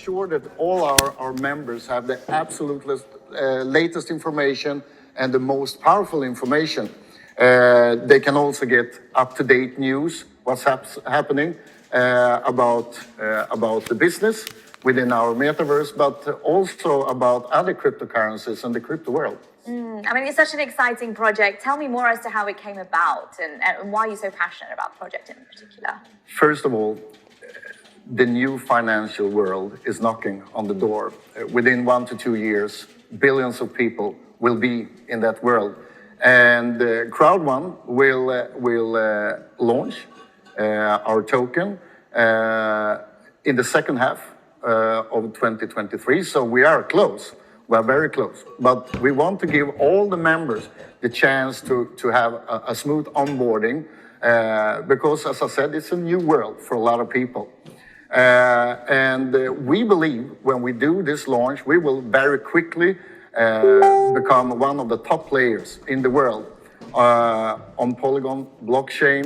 sure that all our members have the absolute latest information and the most powerful information. They can also get up-to-date news, what's happening about the business within our metaverse, but also about other cryptocurrencies and the crypto world. I mean, it's such an exciting project. Tell me more as to how it came about and why you're so passionate about the project in particular. First of all, the new financial world is knocking on the door. Within 1 to 2 years, billions of people will be in that world. And Crowd1 will launch our token in the second half of 2023. So we are close. We are very close. But we want to give all the members the chance to have a smooth onboarding because, as I said, it's a new world for a lot of people. We believe when we do this launch, we will very quickly become one of the top players in the world on Polygon blockchain,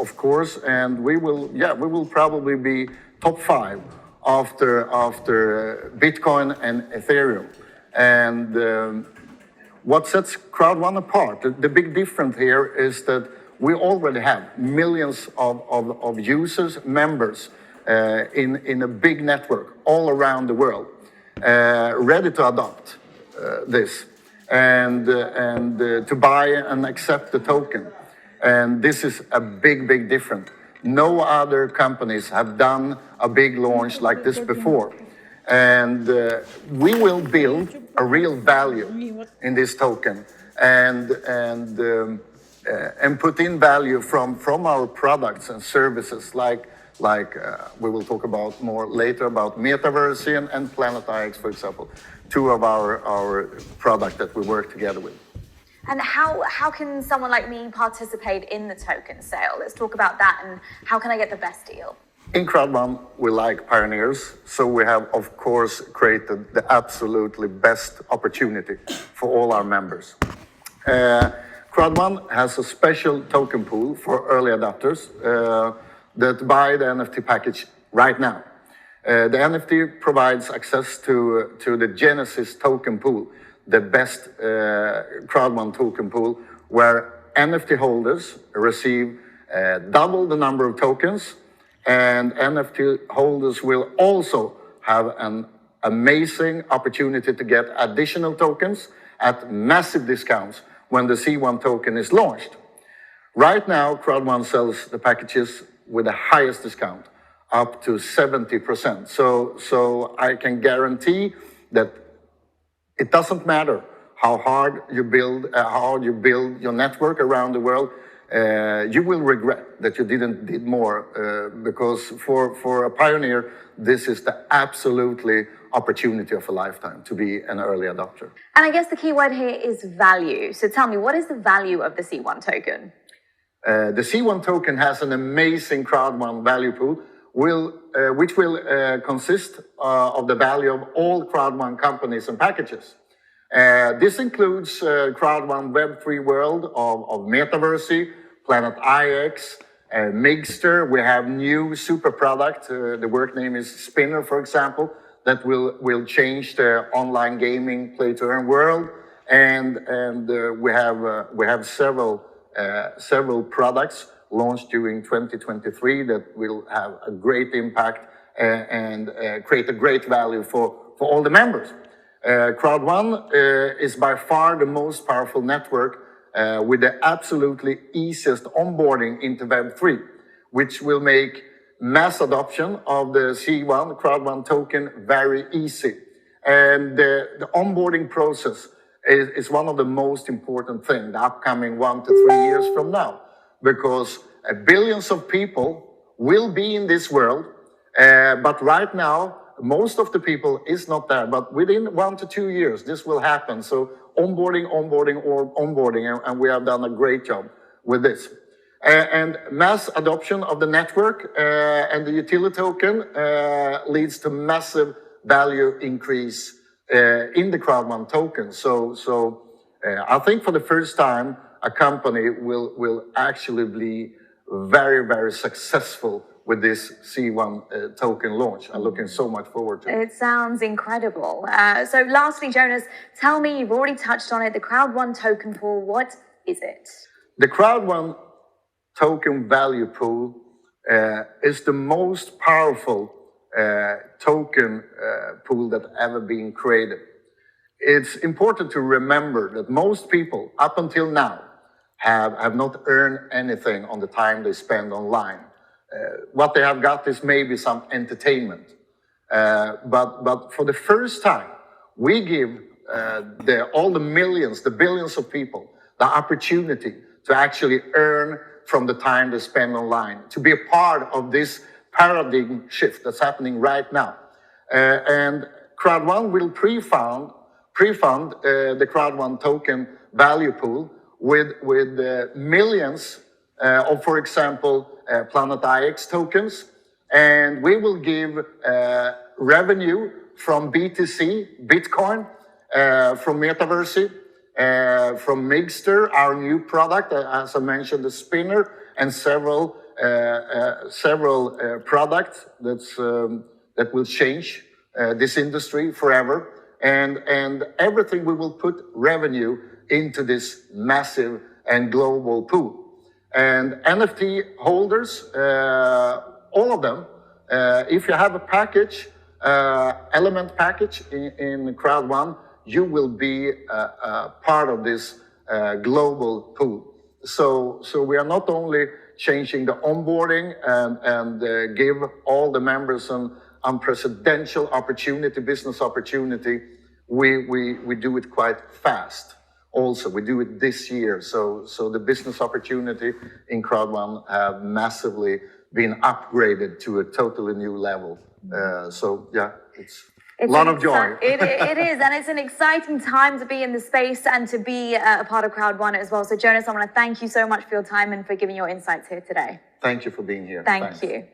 of course, and we will probably be top 5 after Bitcoin and Ethereum. And what sets Crowd1 apart, the big difference here is that we already have millions of users, members in a big network all around the world, ready to adopt this and to buy and accept the token. And this is a big difference. No other companies have done a big launch like this before. And we will build a real value in this token and put in value from our products and services like we will talk about more later about Metaverse and Planet IX, for example, 2 of our products that we work together with. And how can someone like me participate in the token sale? Let's talk about that, and how can I get the best deal? In Crowd1, we like pioneers, so we have, of course, created the absolutely best opportunity for all our members. Crowd1 has a special token pool for early adopters that buy the NFT package right now. The NFT provides access to the Genesis token pool, the best Crowd1 token pool, where NFT holders receive double the number of tokens, and NFT holders will also have an amazing opportunity to get additional tokens at massive discounts when the C1 token is launched. Right now, Crowd1 sells the packages with the highest discount, up to 70%. So I can guarantee that it doesn't matter how hard you build your network around the world. You will regret that you didn't did more because for a pioneer, this is the absolutely opportunity of a lifetime to be an early adopter. And I guess the key word here is value. So tell me, what is the value of the C1 token? The C1 token has an amazing Crowd1 value pool, which will consist of the value of all Crowd1 companies and packages. This includes Crowd1 Web3 world of Metaverse, Planet IX, Mixter. We have new super product. The work name is Spinner, for example, that will change the online gaming play-to-earn world. And we have several products launched during 2023 that will have a great impact and create a great value for all the members. Crowd1 is by far the most powerful network with the absolutely easiest onboarding into Web3, which will make mass adoption of the C1 Crowd1 token very easy. And the onboarding process is one of the most important things the upcoming 1 to 3 years from now, because billions of people will be in this world, but right now, most of the people is not there, but within 1 to 2 years, this will happen. So onboarding, and we have done a great job with this. And mass adoption of the network and the utility token leads to massive value increase in the Crowd1 token. So I think for the first time, a company will actually be very, very successful with this C1 token launch. I'm looking so much forward to it. It sounds incredible. So lastly, Jonas, tell me, you've already touched on it, the Crowd1 token pool, what is it? The Crowd1 token value pool is the most powerful token pool that ever been created. It's important to remember that most people up until now have not earned anything on the time they spend online. What they have got is maybe some entertainment. But for the first time, we give all the millions, the billions of people, the opportunity to actually earn from the time they spend online, to be a part of this paradigm shift that's happening right now. And Crowd1 will pre-fund the Crowd1 token value pool with millions of, for example, Planet IX tokens. And we will give revenue from BTC, Bitcoin, from Metaverse, from Mixter, our new product, as I mentioned, the spinner, and several products that will change this industry forever. And everything we will put revenue into this massive and global pool. And NFT holders, all of them, if you have a package, element package in Crowd1, you will be a part of this global pool. So we are not only changing the onboarding and give all the members an unprecedented opportunity, business opportunity, we do it quite fast. Also, we do it this year. So the business opportunity in Crowd1 have massively been upgraded to a totally new level. So yeah, it's a lot of joy. It is, and it's an exciting time to be in the space and to be a part of Crowd1 as well. So Jonas, I want to thank you so much for your time and for giving your insights here today. Thank you for being here. Thank you.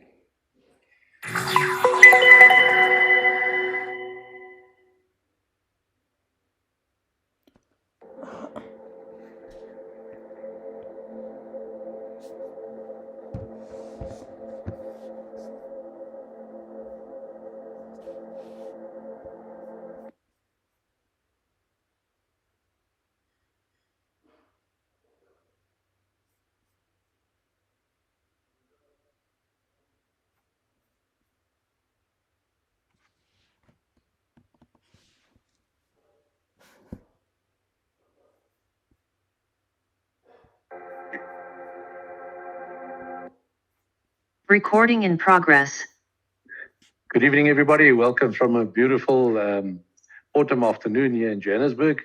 Recording in progress. Good evening, everybody. Welcome from a beautiful autumn afternoon here in Johannesburg,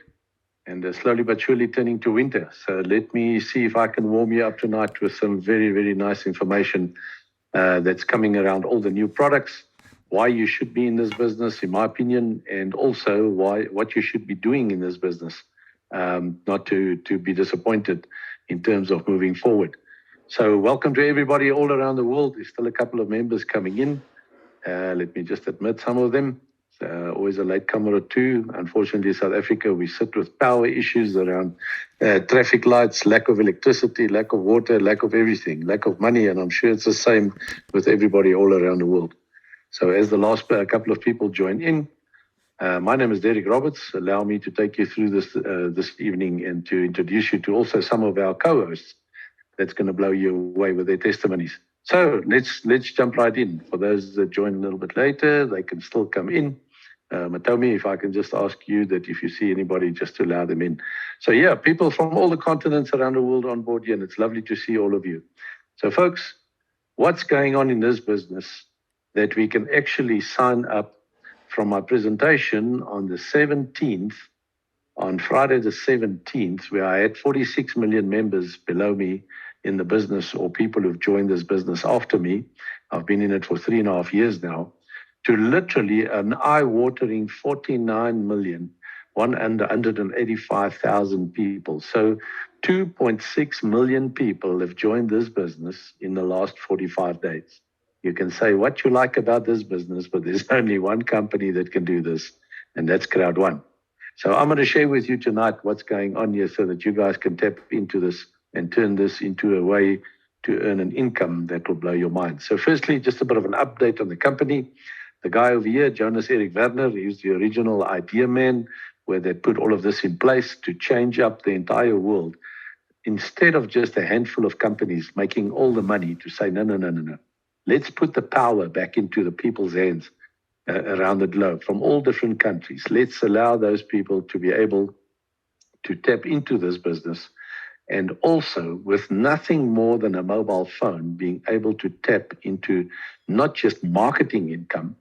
and slowly but surely turning to winter. So let me see if I can warm you up tonight with some very, very nice information that's coming around all the new products, why you should be in this business, in my opinion, and also what you should be doing in this business, not to be disappointed in terms of moving forward. So welcome to everybody all around the world. There's still a couple of members coming in. Let me just admit some of them. Always a latecomer or two. Unfortunately, South Africa, we sit with power issues around traffic lights, lack of electricity, lack of water, lack of everything, lack of money. And I'm sure it's the same with everybody all around the world. So as the last couple of people join in, my name is Derek Roberts. Allow me to take you through this evening and to introduce you to also some of our co-hosts that's going to blow you away with their testimonies. So let's jump right in. For those that join a little bit later, they can still come in. Matomi, if I can just ask you that if you see anybody, just to allow them in. So yeah, people from all the continents around the world on board here, and it's lovely to see all of you. So folks, what's going on in this business that we can actually sign up from my presentation on the 17th, on Friday the 17th, where I had 46 million members below me in the business, or people who've joined this business after me. I've been in it for 3.5 years now, to literally an eye-watering 49,185,000 people. So 2.6 million people have joined this business in the last 45 days. You can say what you like about this business, but there's only one company that can do this, and that's Crowd1. So I'm going to share with you tonight what's going on here so that you guys can tap into this and turn this into a way to earn an income that will blow your mind. So firstly, just a bit of an update on the company. The guy over here, Jonas Erik Werner, he's the original idea man, where they put all of this in place to change up the entire world. Instead of just a handful of companies making all the money, to say, no, no, no, no, no. Let's put the power back into the people's hands around the globe from all different countries. Let's allow those people to be able to tap into this business, and also with nothing more than a mobile phone, being able to tap into not just marketing income,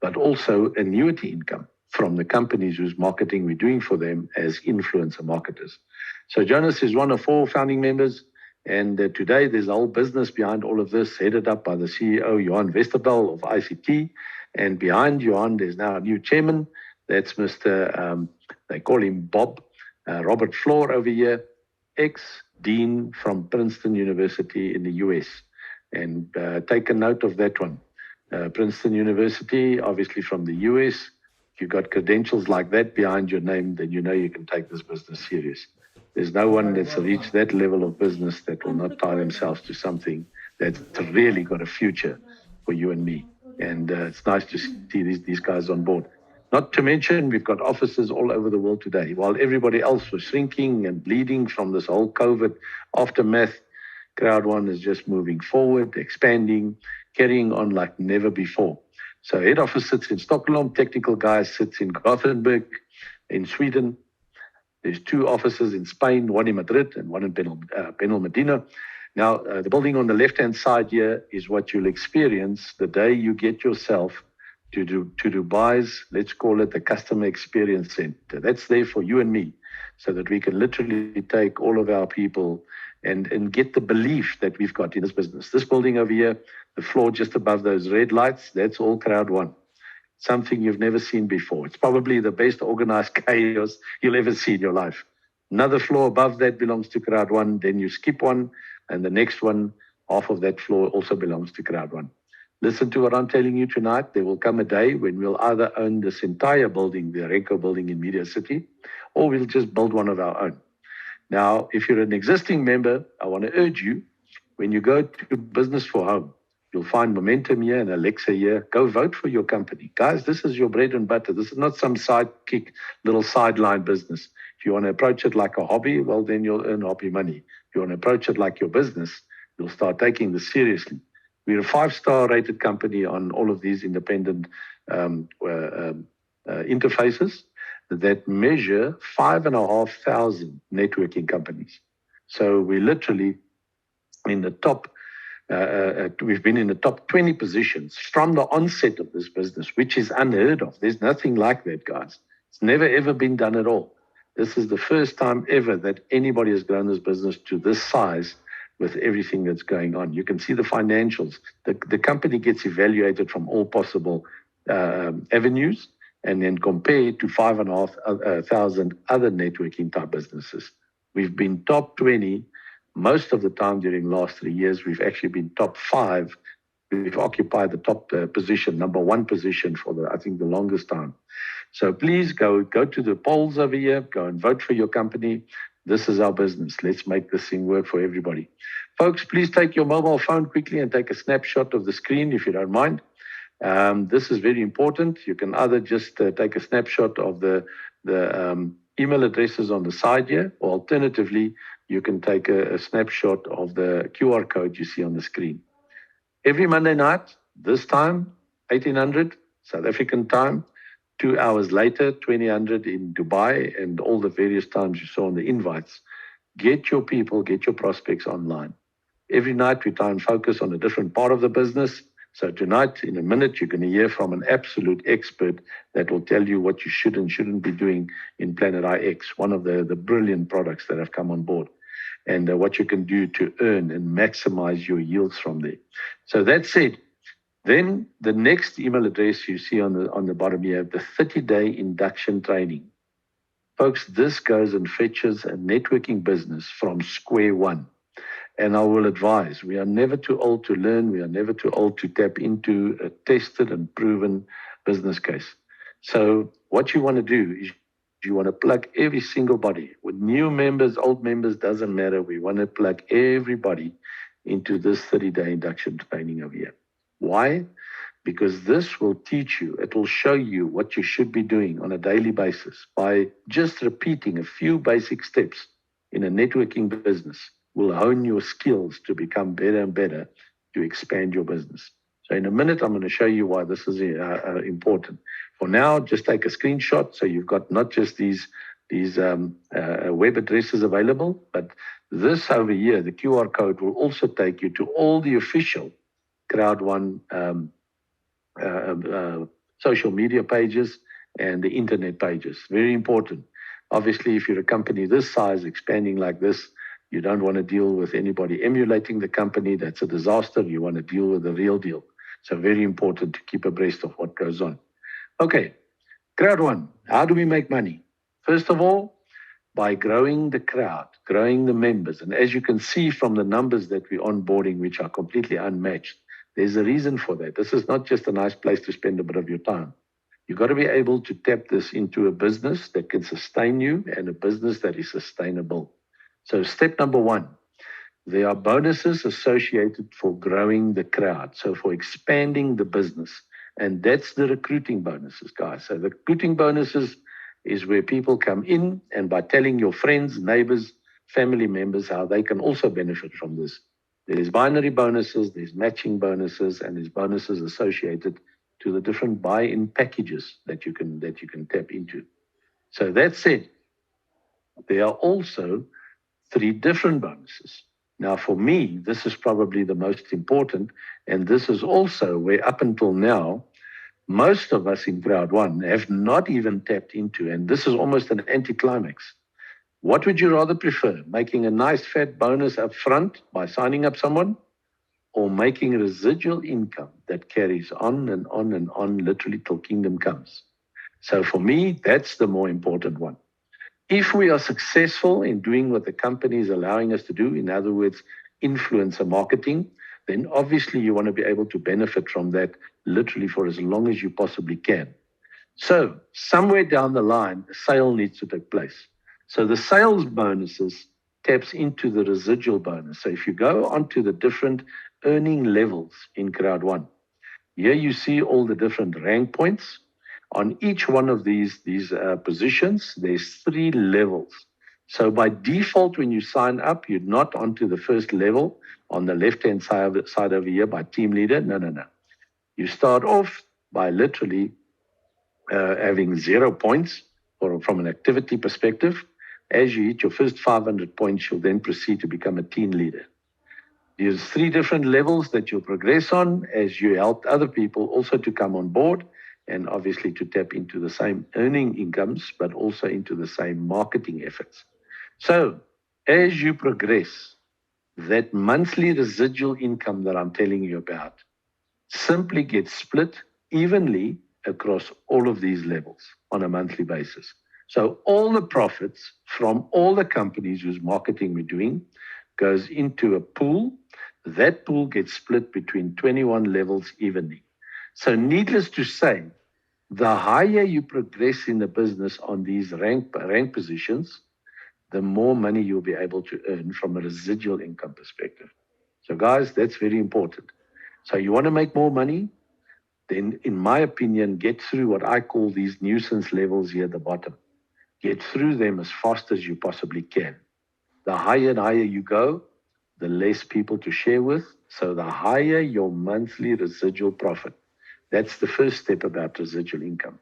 but also annuity income from the companies whose marketing we're doing for them as influencer marketers. So Jonas is one of 4 founding members, and today there's a whole business behind all of this, headed up by the CEO, Johan Westerbel of ICT. And behind Johan, there's now a new chairman. That's Mr. They call him Bob, Robert Floor over here, ex-dean from Princeton University in the US. And take a note of that one. Princeton University, obviously from the US. If you've got credentials like that behind your name, then you know you can take this business serious. There's no one that's reached that level of business that will not tie themselves to something that's really got a future for you and me. And it's nice to see these guys on board. Not to mention, we've got offices all over the world today. While everybody else was shrinking and bleeding from this whole COVID aftermath, Crowd1 is just moving forward, expanding, carrying on like never before. So head office sits in Stockholm, technical guy sits in Gothenburg, in Sweden. There's 2 offices in Spain, one in Madrid and one in Benalmádena. Now, the building on the left-hand side here is what you'll experience the day you get yourself to Dubai's, let's call it the Customer Experience Center. That's there for you and me, so that we can literally take all of our people and get the belief that we've got in this business. This building over here, the floor just above those red lights, that's all Crowd1. Something you've never seen before. It's probably the best organized chaos you'll ever see in your life. Another floor above that belongs to Crowd1, then you skip one, and the next one, half of that floor also belongs to Crowd1. Listen to what I'm telling you tonight. There will come a day when we'll either own this entire building, the Renko building in Media City, or we'll just build one of our own. Now, if you're an existing member, I want to urge you, when you go to Business for Home, you'll find Momentum here and Alexa here. Go vote for your company. Guys, this is your bread and butter. This is not some sidekick, little sideline business. If you want to approach it like a hobby, well, then you'll earn hobby money. If you want to approach it like your business, you'll start taking this seriously. We're a 5-star rated company on all of these independent interfaces that measure 5,500 networking companies. So we're literally in the top, we've been in the top 20 positions from the onset of this business, which is unheard of. There's nothing like that, guys. It's never, ever been done at all. This is the first time ever that anybody has grown this business to this size with everything that's going on. You can see the financials. The company gets evaluated from all possible avenues and then compared to 5,500 other networking type businesses. We've been top 20 most of the time during the last 3 years. We've actually been top 5. We've occupied the top position, number 1 position for I think the longest time. So please go to the polls over here, go and vote for your company. This is our business. Let's make this thing work for everybody. Folks, please take your mobile phone quickly and take a snapshot of the screen if you don't mind. This is very important. You can either just take a snapshot of the email addresses on the side here, or alternatively, you can take a snapshot of the QR code you see on the screen. Every Monday night, this time, 1800 South African time, 2 hours later, 2000 in Dubai, and all the various times you saw on the invites. Get your people, get your prospects online. Every night we try and focus on a different part of the business. So tonight, in a minute, you're going to hear from an absolute expert that will tell you what you should and shouldn't be doing in Planet IX, one of the brilliant products that have come on board, and what you can do to earn and maximize your yields from there. So that said, then the next email address you see on the bottom here, the 30-day induction training. Folks, this goes and fetches a networking business from square one. And I will advise, we are never too old to learn. We are never too old to tap into a tested and proven business case. So what you want to do is you want to plug every single body. With new members, old members, doesn't matter. We want to plug everybody into this 30-day induction training over here. Why? Because this will teach you, it will show you what you should be doing on a daily basis by just repeating a few basic steps in a networking business will hone your skills to become better and better to expand your business. So in a minute, I'm going to show you why this is important. For now, just take a screenshot so you've got not just these web addresses available, but this over here, the QR code will also take you to all the official Crowd1 social media pages and the internet pages. Very important. Obviously, if you're a company this size, expanding like this, you don't want to deal with anybody emulating the company. That's a disaster. You want to deal with the real deal. So very important to keep abreast of what goes on. Okay, Crowd1, how do we make money? First of all, by growing the crowd, growing the members. And as you can see from the numbers that we're onboarding, which are completely unmatched, there's a reason for that. This is not just a nice place to spend a bit of your time. You've got to be able to tap this into a business that can sustain you and a business that is sustainable. So step number one, there are bonuses associated for growing the crowd. So for expanding the business. And that's the recruiting bonuses, guys. So the recruiting bonuses is where people come in and by telling your friends, neighbors, family members how they can also benefit from this. There's binary bonuses, there's matching bonuses, and there's bonuses associated to the different buy-in packages that you can tap into. So that said, there are also 3 different bonuses. Now, for me, this is probably the most important, and this is also where up until now, most of us in Crowd1 have not even tapped into, and this is almost an anticlimax. What would you rather prefer, making a nice fat bonus up front by signing up someone, or making residual income that carries on and on and on, literally till kingdom comes? So for me, that's the more important one. If we are successful in doing what the company is allowing us to do, in other words, influencer marketing, then obviously you want to be able to benefit from that literally for as long as you possibly can. So somewhere down the line, a sale needs to take place. So the sales bonuses taps into the residual bonus. So if you go onto the different earning levels in Crowd1, here you see all the different rank points. On each one of these positions, there's 3 levels. So by default, when you sign up, you're not onto the first level on the left-hand side over here by team leader. No. You start off by literally having 0 points from an activity perspective. As you hit your first 500 points, you'll then proceed to become a team leader. There's 3 different levels that you'll progress on as you help other people also to come on board and obviously to tap into the same earning incomes, but also into the same marketing efforts. So as you progress, that monthly residual income that I'm telling you about simply gets split evenly across all of these levels on a monthly basis. So all the profits from all the companies whose marketing we're doing goes into a pool. That pool gets split between 21 levels evenly. So needless to say, the higher you progress in the business on these rank positions, the more money you'll be able to earn from a residual income perspective. So guys, that's very important. So you want to make more money? Then in my opinion, get through what I call these nuisance levels here at the bottom. Get through them as fast as you possibly can. The higher and higher you go, the less people to share with. So the higher your monthly residual profit. That's the first step about residual income.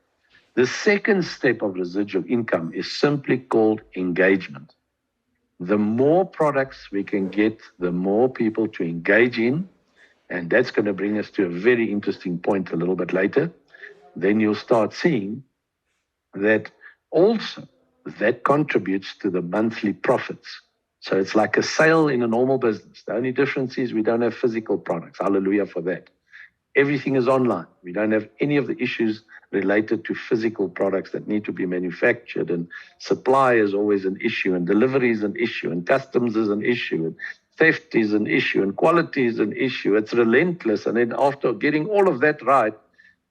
The second step of residual income is simply called engagement. The more products we can get, the more people to engage in, and that's going to bring us to a very interesting point a little bit later. Then you'll start seeing that also that contributes to the monthly profits. So it's like a sale in a normal business. The only difference is we don't have physical products. Hallelujah for that. Everything is online. We don't have any of the issues related to physical products that need to be manufactured, and supply is always an issue, and delivery is an issue, and customs is an issue, and theft is an issue, and quality is an issue. It's relentless. And then after getting all of that right,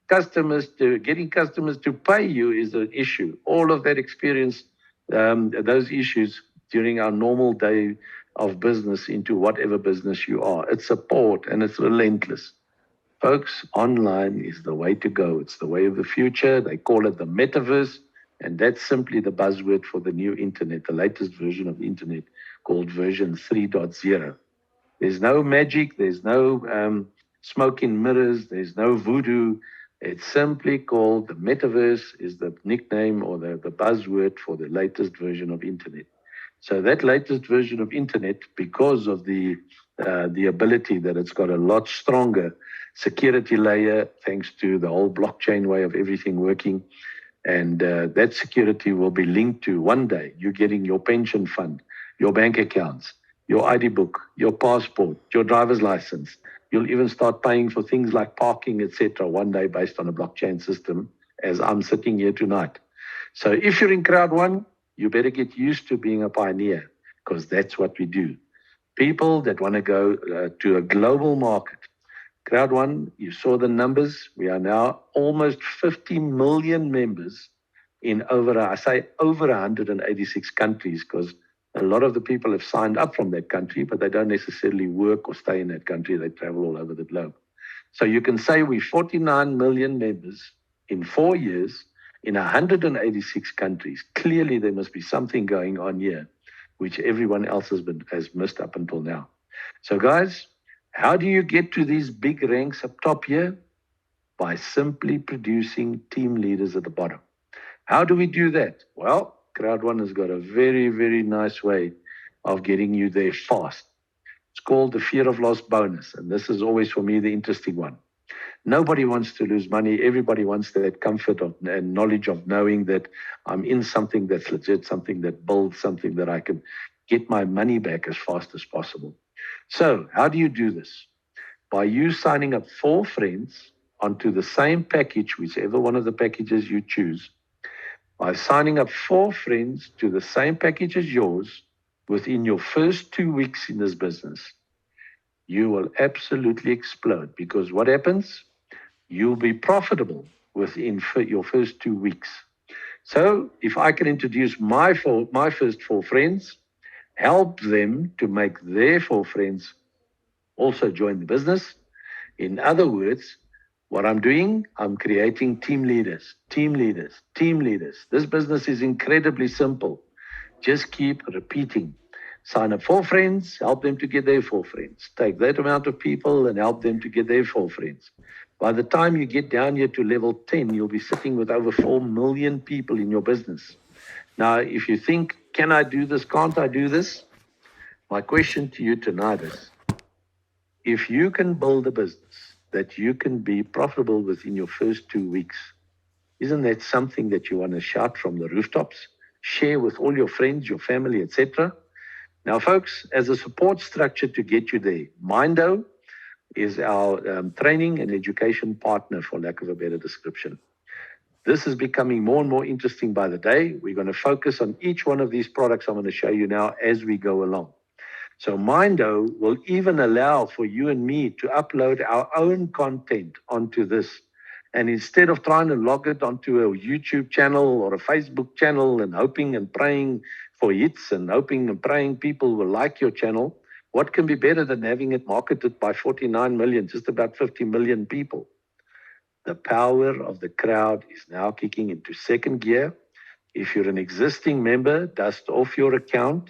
getting customers to pay you is an issue. All of that experience, those issues during our normal day of business into whatever business you are. It's support and it's relentless. Folks, online is the way to go. It's the way of the future. They call it the metaverse, and that's simply the buzzword for the new internet, the latest version of the internet called version 3.0. There's no magic, there's no smoke and mirrors, there's no voodoo. It's simply called the metaverse, is the nickname or the buzzword for the latest version of internet. So that latest version of internet, because of the ability that it's got a lot stronger security layer, thanks to the whole blockchain way of everything working, and that security will be linked to one day you getting your pension fund, your bank accounts, your ID book, your passport, your driver's license. You'll even start paying for things like parking, etc., one day based on a blockchain system, as I'm sitting here tonight. So if you're in Crowd1, you better get used to being a pioneer, because that's what we do. People that want to go to a global market. Crowd1, you saw the numbers. We are now almost 50 million members in over 186 countries, because a lot of the people have signed up from that country, but they don't necessarily work or stay in that country. They travel all over the globe. So you can say we're 49 million members in 4 years in 186 countries. Clearly, there must be something going on here, which everyone else has missed up until now. So guys, how do you get to these big ranks up top here? By simply producing team leaders at the bottom. How do we do that? Well, Crowd1 has got a very, very nice way of getting you there fast. It's called the fear of loss bonus. And this is always, for me, the interesting one. Nobody wants to lose money. Everybody wants that comfort and knowledge of knowing that I'm in something that's legit, something that builds, something that I can get my money back as fast as possible. So how do you do this? By you signing up 4 friends onto the same package, whichever one of the packages you choose. By signing up 4 friends to the same package as yours within your first 2 weeks in this business, you will absolutely explode, because what happens? You'll be profitable within your first 2 weeks. So if I can introduce my first 4 friends, help them to make their 4 friends also join the business. In other words, what I'm doing, I'm creating team leaders, team leaders, team leaders. This business is incredibly simple. Just keep repeating. Sign up 4 friends, help them to get their 4 friends. Take that amount of people and help them to get their 4 friends. By the time you get down here to level 10, you'll be sitting with over 4 million people in your business. Now, if you think, can I do this? Can't I do this? My question to you tonight is, if you can build a business that you can be profitable within your first 2 weeks, isn't that something that you want to shout from the rooftops, share with all your friends, your family, etc.? Now, folks, as a support structure to get you there, Mindo is our training and education partner, for lack of a better description. This is becoming more and more interesting by the day. We're going to focus on each one of these products I'm going to show you now as we go along. So Mindo will even allow for you and me to upload our own content onto this. And instead of trying to log it onto a YouTube channel or a Facebook channel and hoping and praying for hits and hoping and praying people will like your channel, what can be better than having it marketed by 49 million, just about 50 million people? The power of the crowd is now kicking into second gear. If you're an existing member, dust off your account.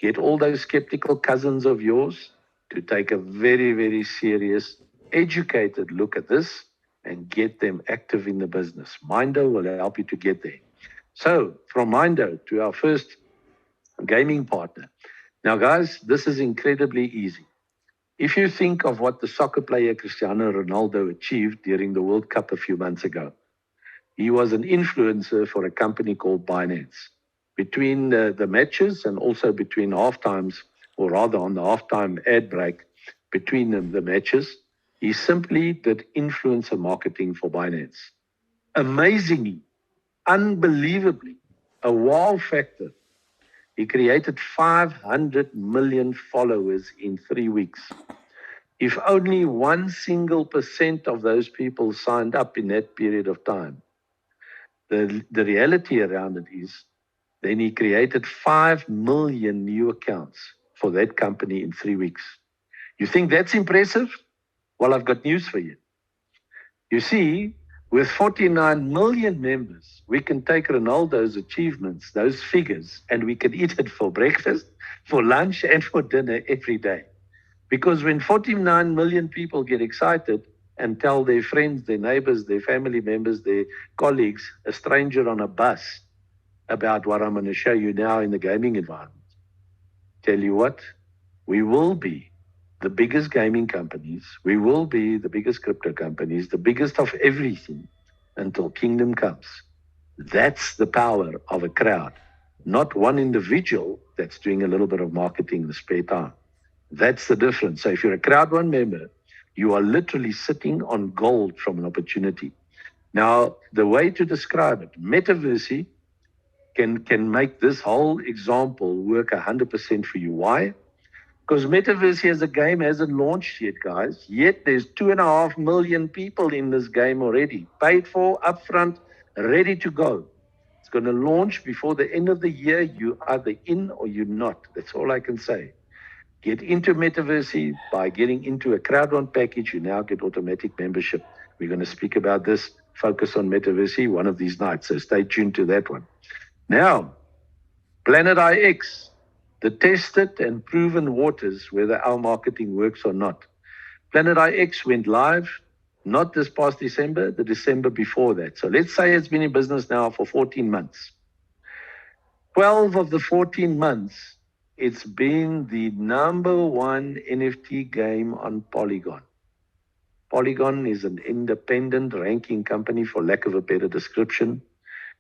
Get all those skeptical cousins of yours to take a very, very serious, educated look at this and get them active in the business. Mindo will help you to get there. So from Mindo to our first gaming partner. Now, guys, this is incredibly easy. If you think of what the soccer player Cristiano Ronaldo achieved during the World Cup a few months ago, he was an influencer for a company called Binance. Between the matches and also between half times, or rather on the halftime ad break between the matches, he simply did influencer marketing for Binance. Amazingly, unbelievably, a wow factor. He created 500 million followers in 3 weeks. If only 1% of those people signed up in that period of time, the reality around it is, then he created 5 million new accounts for that company in 3 weeks. You think that's impressive? Well, I've got news for you. You see, with 49 million members, we can take Ronaldo's achievements, those figures, and we can eat it for breakfast, for lunch, and for dinner every day. Because when 49 million people get excited and tell their friends, their neighbors, their family members, their colleagues, a stranger on a bus, about what I'm going to show you now in the gaming environment, tell you what, we will be the biggest gaming companies, we will be the biggest crypto companies, the biggest of everything until kingdom comes. That's the power of a crowd, not one individual that's doing a little bit of marketing in the spare time. That's the difference. So if you're a Crowd1 member, you are literally sitting on gold from an opportunity. Now, the way to describe it, metaverse can make this whole example work 100% for you. Why? Because metaverse as a game hasn't launched yet, guys. Yet there's 2.5 million people in this game already, paid for, upfront, ready to go. It's going to launch before the end of the year. You either in or you're not. That's all I can say. Get into metaverse by getting into a Crowd1 package. You now get automatic membership. We're going to speak about this, focus on metaverse one of these nights. So stay tuned to that one. Now, Planet IX, the tested and proven waters, whether our marketing works or not. Planet IX went live, not this past December, the December before that. So let's say it's been in business now for 14 months. 12 of the 14 months, it's been the #1 NFT game on Polygon. Polygon is an independent ranking company, for lack of a better description.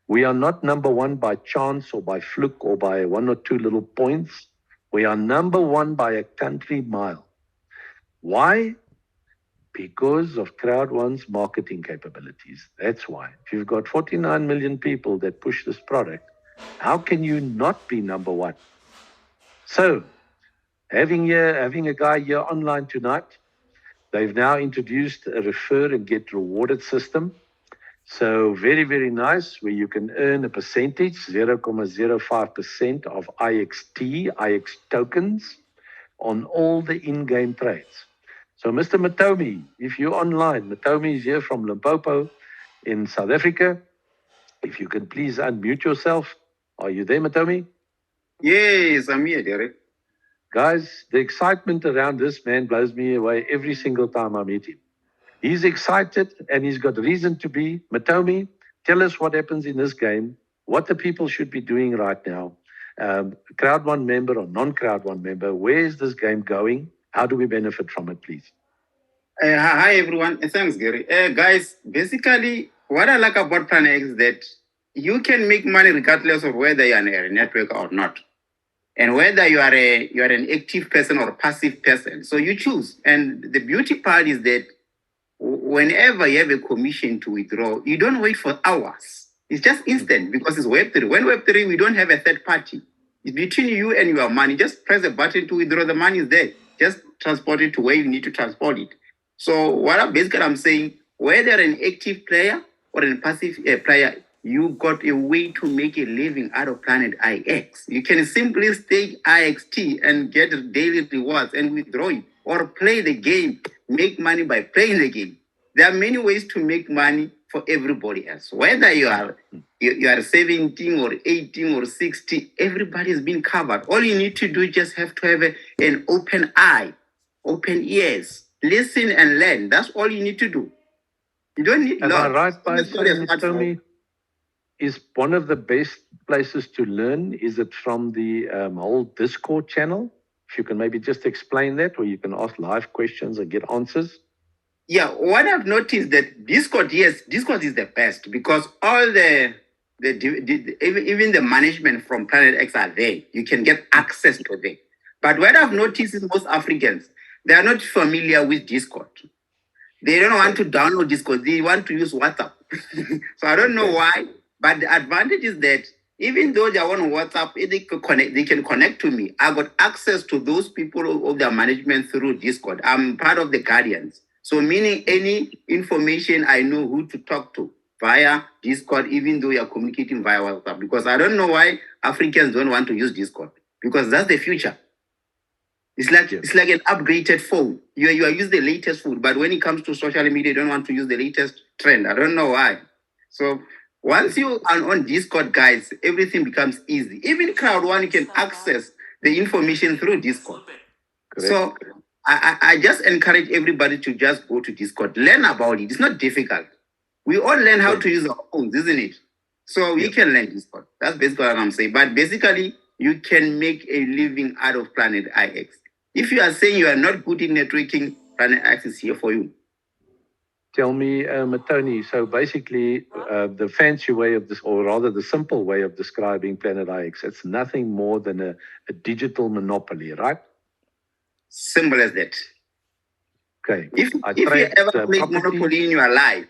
We are not #1 by chance or by fluke or by 1 or 2 little points. We are #1 by a country mile. Why? Because of Crowd1's marketing capabilities. That's why. If you've got 49 million people that push this product, how can you not be #1? So, having a guy here online tonight, they've now introduced a refer and get rewarded system. So very, very nice, where you can earn a percentage, 0.05% of IX tokens on all the in-game trades. So Mr. Matomi, if you're online, Matomi is here from Limpopo in South Africa. If you can please unmute yourself. Are you there, Matomi? Yes, I'm here, Derek. Guys, the excitement around this man blows me away every single time I meet him. He's excited and he's got reason to be. Matomi, tell us what happens in this game, what the people should be doing right now. Crowd1 member or non-Crowd1 member, where is this game going? How do we benefit from it, please? Hi, everyone. Thanks, Gary. Guys, basically, what I like about Planet X is that you can make money regardless of whether you are a network or not, and whether you are an active person or a passive person. So you choose. And the beauty part is that whenever you have a commission to withdraw, you don't wait for hours. It's just instant because it's Web3. When Web3, we don't have a third party. It's between you and your money. Just press a button to withdraw. The money is there. Just transport it to where you need to transport it. So I'm saying, whether an active player or a passive player, you got a way to make a living out of Planet IX. You can simply stake IXT and get daily rewards and withdraw it, or play the game, make money by playing the game. There are many ways to make money for everybody else. Whether you are 17 or 18 or 60, everybody's been covered. All you need to do is just have to have an open eye, open ears, listen and learn. That's all you need to do. You don't need. Am I right by saying, Tommy, is one of the best places to learn, is it from the whole Discord channel? If you can maybe just explain that, or you can ask live questions and get answers. Yeah, what I've noticed that Discord is the best, because all even the management from Planet X are there. You can get access to them. But what I've noticed is most Africans, they are not familiar with Discord. They don't want to download Discord. They want to use WhatsApp. So I don't know why. But the advantage is that even though they are on WhatsApp, they can connect to me. I got access to those people of their management through Discord. I'm part of the Guardians. So meaning any information, I know who to talk to via Discord, even though you're communicating via WhatsApp. Because I don't know why Africans don't want to use Discord. Because that's the future. It's like Yeah. it's like an upgraded phone. You are using the latest phone, but when it comes to social media, you don't want to use the latest trend. I don't know why. So once you are on Discord, guys, everything becomes easy. Even Crowd1, you can access the information through Discord. Correct. So I just encourage everybody to just go to Discord, learn about it. It's not difficult. We all learn how to use our phones, isn't it? So you can learn Discord. That's basically what I'm saying. But basically, you can make a living out of Planet IX. If you are saying you are not good in networking, Planet IX is here for you. Tell me, Tony, so basically the fancy way of this, or rather the simple way of describing Planet IX, it's nothing more than a digital monopoly, right? Simple as that. Okay. If you ever played Monopoly in your life,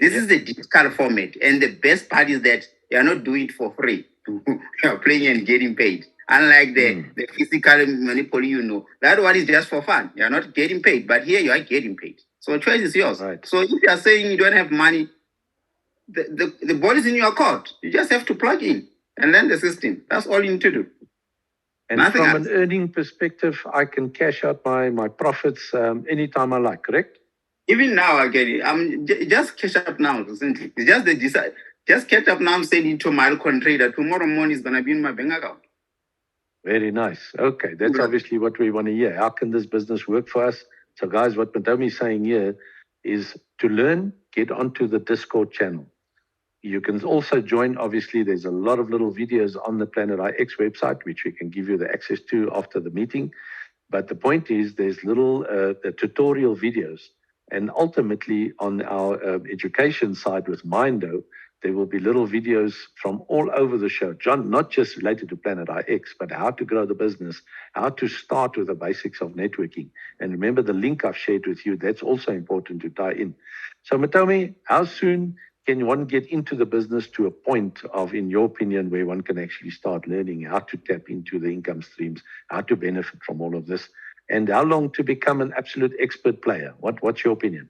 this is the digital format. And the best part is that you are not doing it for free. You are playing and getting paid. Unlike the physical Monopoly, you know, that one is just for fun. You are not getting paid, but here you are getting paid. So choice is yours. Right. So if you are saying you don't have money, the ball is in your court. You just have to plug in and learn the system. That's all you need to do. And Nothing from else. an earning perspective, I can cash out my profits anytime I like, correct? Even now, I get it. I'm just catch up now. Recently. It's just the decide. Just catch up now. I'm sending to my trader. Tomorrow morning is gonna be in my bank account. Very nice. Okay, that's obviously what we want to hear. How can this business work for us? So, guys, what Matomi is saying here is to learn, get onto the Discord channel. You can also join, obviously, there's a lot of little videos on the Planet IX website, which we can give you the access to after the meeting. But the point is there's little the tutorial videos. And ultimately, on our education side with Mindo, there will be little videos from all over the show, John, not just related to Planet IX, but how to grow the business, how to start with the basics of networking. And remember the link I've shared with you, that's also important to tie in. So Matomi, how soon can one get into the business to a point of, in your opinion, where one can actually start learning how to tap into the income streams, how to benefit from all of this, and how long to become an absolute expert player? What's your opinion?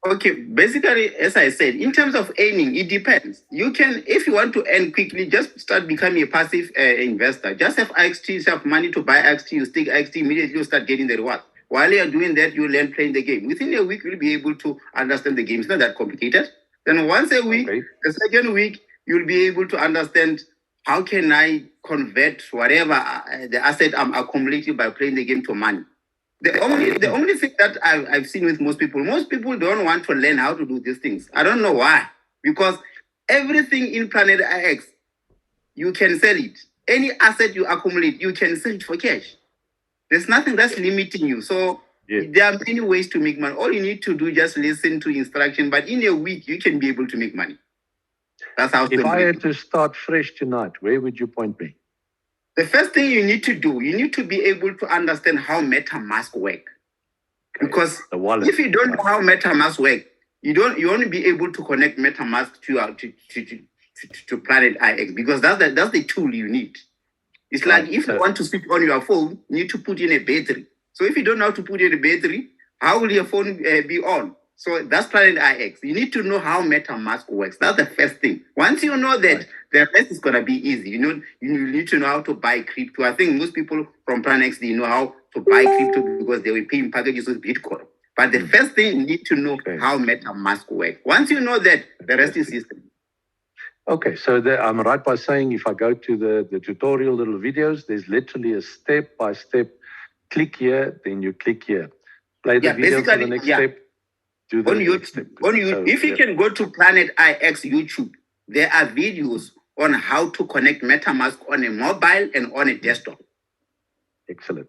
Okay, basically, as I said, in terms of earning, it depends. You can, if you want to earn quickly, just start becoming a passive investor. Just have XT, have money to buy XT, you stick XT, immediately you start getting the reward. While you're doing that, you learn playing the game. Within a week, you'll be able to understand the game. It's not that complicated. Then once a week, the second week, you'll be able to understand how can I convert whatever the asset I'm accumulating by playing the game to money. The only thing that I've seen with most people don't want to learn how to do these things. I don't know why. Because everything in Planet IX, you can sell it. Any asset you accumulate, you can sell it for cash. There's nothing that's limiting you. So there are many ways to make money. All you need to do is just listen to instruction. But in a week, you can be able to make money. That's how. If I had to start fresh tonight, where would you point me? The first thing you need to do, you need to be able to understand how MetaMask work. Okay. Because if you don't know how MetaMask work, you won't be able to connect MetaMask to Planet IX, because that's the tool you need. It's like if you want to switch on your phone, you need to put in a battery. So if you don't know how to put in a battery, how will your phone be on? So that's Planet IX. You need to know how MetaMask works. That's the first thing. Once you know that, the rest is gonna be easy. You need to know how to buy crypto. I think most people from Planet IX, they know how to buy crypto because they were paying packages with Bitcoin. But the first thing, you need to know how MetaMask works. Once you know that, the rest is system. Okay, so I'm right by saying if I go to the tutorial little videos, there's literally a step-by-step, click here, then you click here. Play the video for the next step. Do the next step. If you can go to Planet IX YouTube, there are videos on how to connect MetaMask on a mobile and on a desktop. Excellent.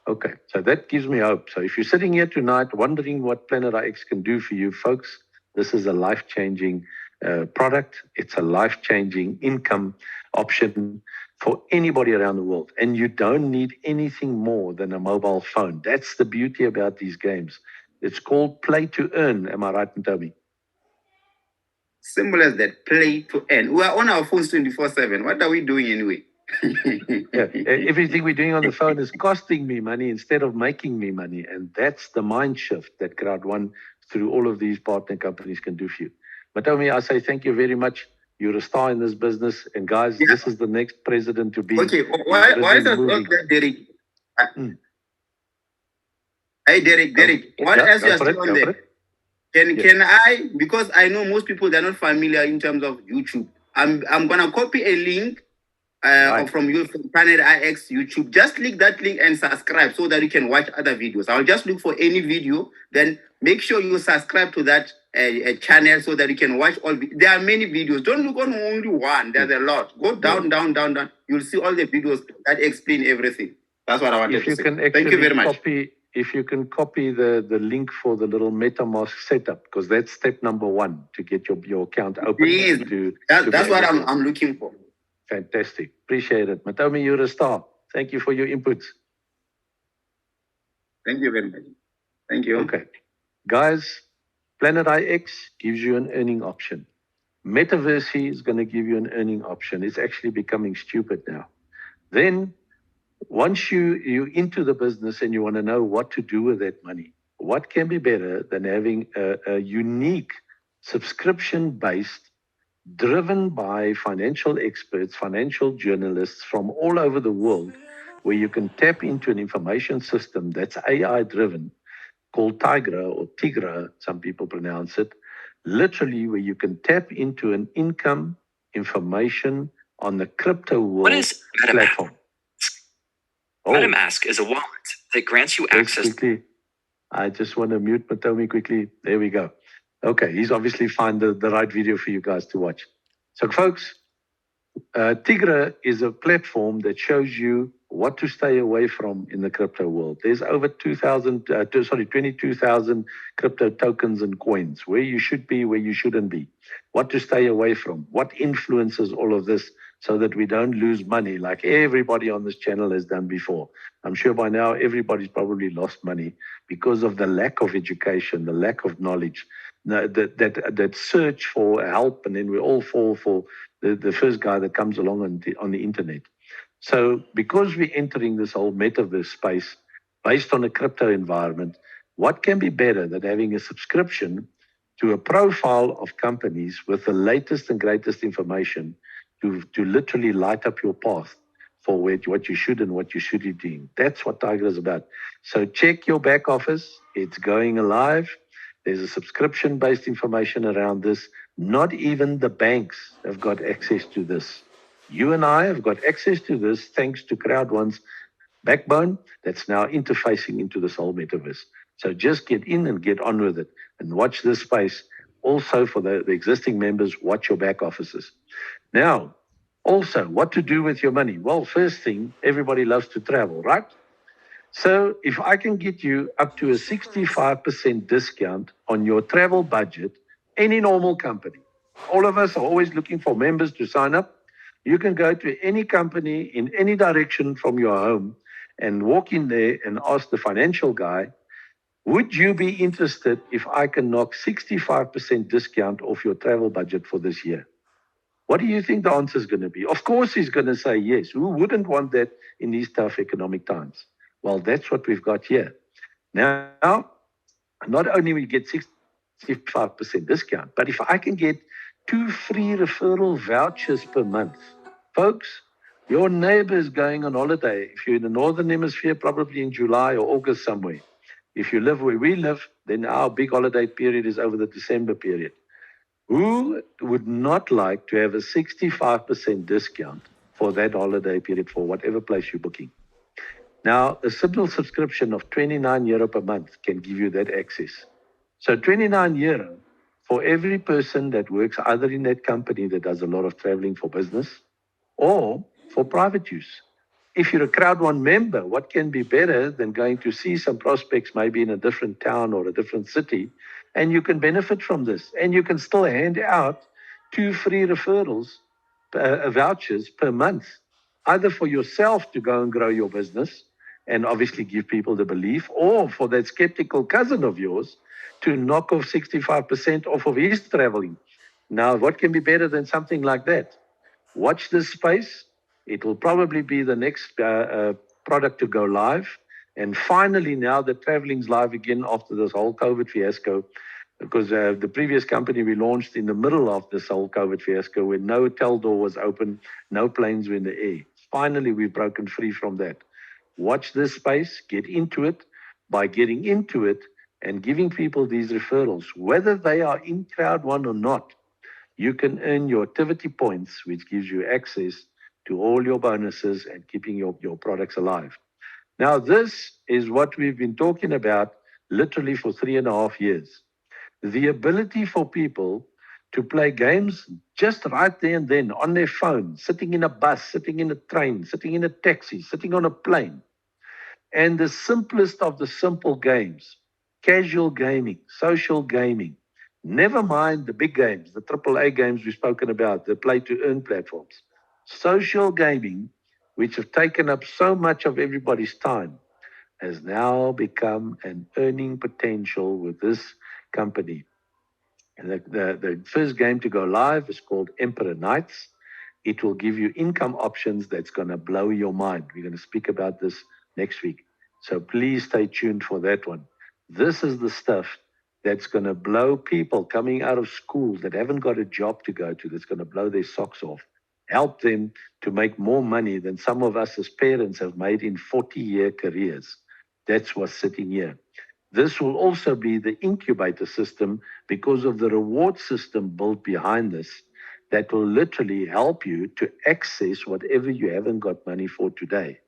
Okay, so that gives me hope. So if you're sitting here tonight wondering what Planet IX can do for you folks, this is a life-changing product. It's a life-changing income option for anybody around the world. And you don't need anything more than a mobile phone. That's the beauty about these games. It's called play to earn. Am I right, Ntobi? Simple as that, play to earn. We are on our phones 24/7. What are we doing anyway? Everything we're doing on the phone is costing me money instead of making me money. And that's the mind shift that Crowd1 through all of these partner companies can do for you. Matomi, I say thank you very much. You're a star in this business. And guys, this is the next president to be. Okay, why is that, Derek? Hey, Derek, what Yeah, else you go are for it, still on go for there? it. Can I, because I know most people, they're not familiar in terms of YouTube. I'm going to copy a link Right. from you from Planet IX YouTube. Just click that link and subscribe so that you can watch other videos. I'll just look for any video, then make sure you subscribe to that channel so that you can watch all. There are many videos. Don't look on only one. There's a lot. Go down, down. You'll see all the videos that explain everything. That's what I wanted If to you say. can Thank you actually very much. if you can copy the link for the little MetaMask setup, because that's step number 1 to get your account open. Please. That's what I'm looking for. Fantastic. Appreciate it. Matomi, you're a star. Thank you for your inputs. Thank you very much. Thank you. Okay. Guys, Planet IX gives you an earning option. Metaverse is going to give you an earning option. It's actually becoming stupid now. Then, once you're into the business and you want to know what to do with that money, what can be better than having a unique subscription-based, driven by financial experts, financial journalists from all over the world, where you can tap into an information system that's AI-driven, called Tigra, some people pronounce it, literally where you can tap into an income information on the crypto world. What is MetaMask? Platform. MetaMask is a wallet that grants you access. Quickly, I just want to mute Matomi quickly. There we go. Okay, he's obviously found the right video for you guys to watch. So, folks, Tigra is a platform that shows you what to stay away from in the crypto world. There's over 22,000 crypto tokens and coins, where you should be, where you shouldn't be, what to stay away from, what influences all of this so that we don't lose money like everybody on this channel has done before. I'm sure by now everybody's probably lost money because of the lack of education, the lack of knowledge, that search for help, and then we all fall for the first guy that comes along on the internet. So because we're entering this whole metaverse space based on a crypto environment, what can be better than having a subscription to a profile of companies with the latest and greatest information to literally light up your path for what you should and what you should be doing? That's what Tiger is about. So check your back office. It's going live. There's a subscription-based information around this. Not even the banks have got access to this. You and I have got access to this thanks to Crowd1's backbone that's now interfacing into this whole metaverse. So just get in and get on with it and watch this space. Also, for the existing members, watch your back offices. Now, also, what to do with your money? Well, first thing, everybody loves to travel, right? So if I can get you up to a 65% discount on your travel budget, any normal company, all of us are always looking for members to sign up. You can go to any company in any direction from your home and walk in there and ask the financial guy, would you be interested if I can knock 65% discount off your travel budget for this year? What do you think the answer is going to be? Of course he's going to say yes. Who wouldn't want that in these tough economic times? Well, that's what we've got here. Now, not only we get 65% discount, but if I can get 2 free referral vouchers per month, folks, your neighbor is going on holiday. If you're in the Northern Hemisphere, probably in July or August somewhere. If you live where we live, then our big holiday period is over the December period. Who would not like to have a 65% discount for that holiday period for whatever place you're booking? Now, a simple subscription of €29 per month can give you that access. So €29 for every person that works either in that company that does a lot of traveling for business or for private use. If you're a Crowd1 member, what can be better than going to see some prospects maybe in a different town or a different city, and you can benefit from this, and you can still hand out 2 free referrals, vouchers per month, either for yourself to go and grow your business and obviously give people the belief, or for that skeptical cousin of yours to knock off 65% off of his traveling. Now, what can be better than something like that? Watch this space. It will probably be the next product to go live. And finally, now that traveling's live again after this whole COVID fiasco, because the previous company we launched in the middle of this whole COVID fiasco, when no hotel door was open, no planes were in the air. Finally, we've broken free from that. Watch this space, get into it, by getting into it and giving people these referrals, whether they are in Crowd1 or not. You can earn your activity points, which gives you access to all your bonuses and keeping your products alive. Now, this is what we've been talking about literally for 3.5 years. The ability for people to play games just right there and then on their phone, sitting in a bus, sitting in a train, sitting in a taxi, sitting on a plane. And the simplest of the simple games, casual gaming, social gaming, never mind the big games, the AAA games we've spoken about, the play to earn platforms. Social gaming, which have taken up so much of everybody's time, has now become an earning potential with this company. And the first game to go live is called Emperor Knights. It will give you income options that's going to blow your mind. We're going to speak about this next week. So please stay tuned for that one. This is the stuff that's going to blow people coming out of schools that haven't got a job to go to, that's going to blow their socks off. Help them to make more money than some of us as parents have made in 40-year careers. That's what's sitting here. This will also be the incubator system because of the reward system built behind this that will literally help you to access whatever you haven't got money for today.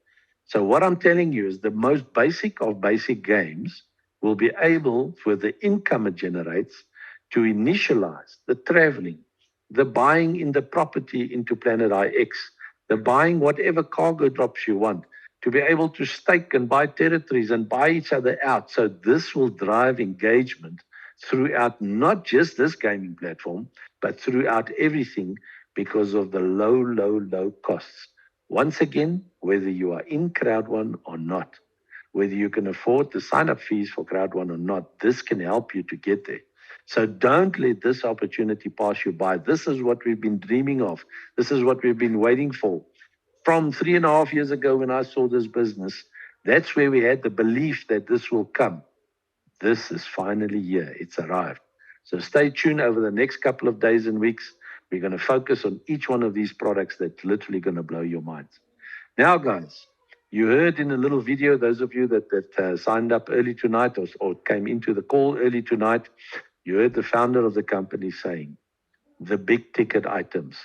So what I'm telling you is the most basic of basic games will be able, for the income it generates, to initialize the traveling, the buying in the property into Planet IX, the buying whatever cargo drops you want, to be able to stake and buy territories and buy each other out. So this will drive engagement throughout not just this gaming platform, but throughout everything because of the low costs. Once again, whether you are in Crowd1 or not, whether you can afford the sign-up fees for Crowd1 or not, this can help you to get there. So don't let this opportunity pass you by. This is what we've been dreaming of. This is what we've been waiting for. From 3.5 years ago when I saw this business, that's where we had the belief that this will come. This is finally here. It's arrived. So stay tuned over the next couple of days and weeks. We're going to focus on each one of these products that's literally going to blow your minds. Now, guys, you heard in a little video, those of you that signed up early tonight or came into the call early tonight, you heard the founder of the company saying, the big ticket items,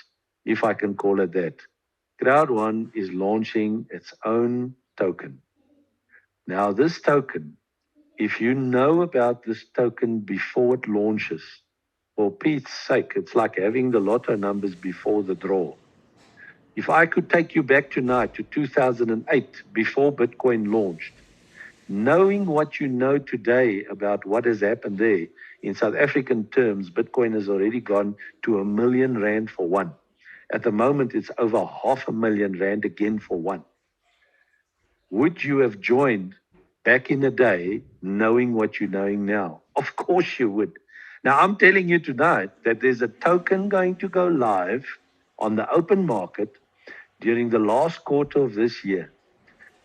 if I can call it that. Crowd1 is launching its own token. Now, this token, if you know about this token before it launches, for Pete's sake, it's like having the lotto numbers before the draw. If I could take you back tonight to 2008, before Bitcoin launched, knowing what you know today about what has happened there, in South African terms, Bitcoin has already gone to R1 million for one. At the moment, it's over R500,000 again for one. Would you have joined back in the day knowing what you're knowing now? Of course you would. Now, I'm telling you tonight that there's a token going to go live on the open market during the last quarter of this year.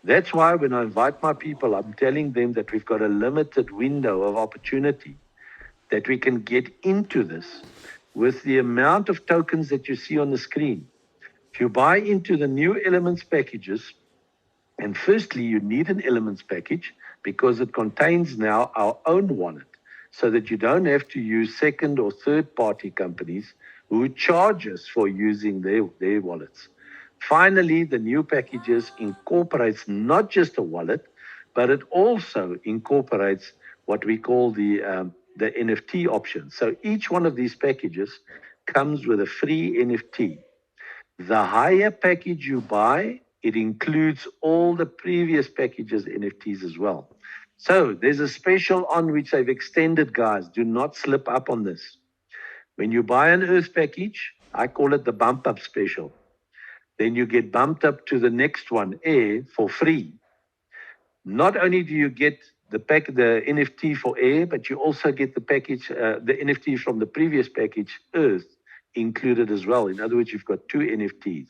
That's why when I invite my people, I'm telling them that we've got a limited window of opportunity that we can get into this with the amount of tokens that you see on the screen. If you buy into the new Elements packages, and firstly, you need an Elements package because it contains now our own wallet so that you don't have to use second or third party companies who charge us for using their wallets. Finally, the new packages incorporates not just a wallet, but it also incorporates what we call the NFT option. So each one of these packages comes with a free NFT. The higher package you buy, it includes all the previous packages NFTs as well. So there's a special on which they've extended, guys. Do not slip up on this. When you buy an Earth package, I call it the bump up special. Then you get bumped up to the next one, Air, for free. Not only do you get the NFT for Air, but you also get the package, the NFT from the previous package, Earth, included as well. In other words, you've got 2 NFTs.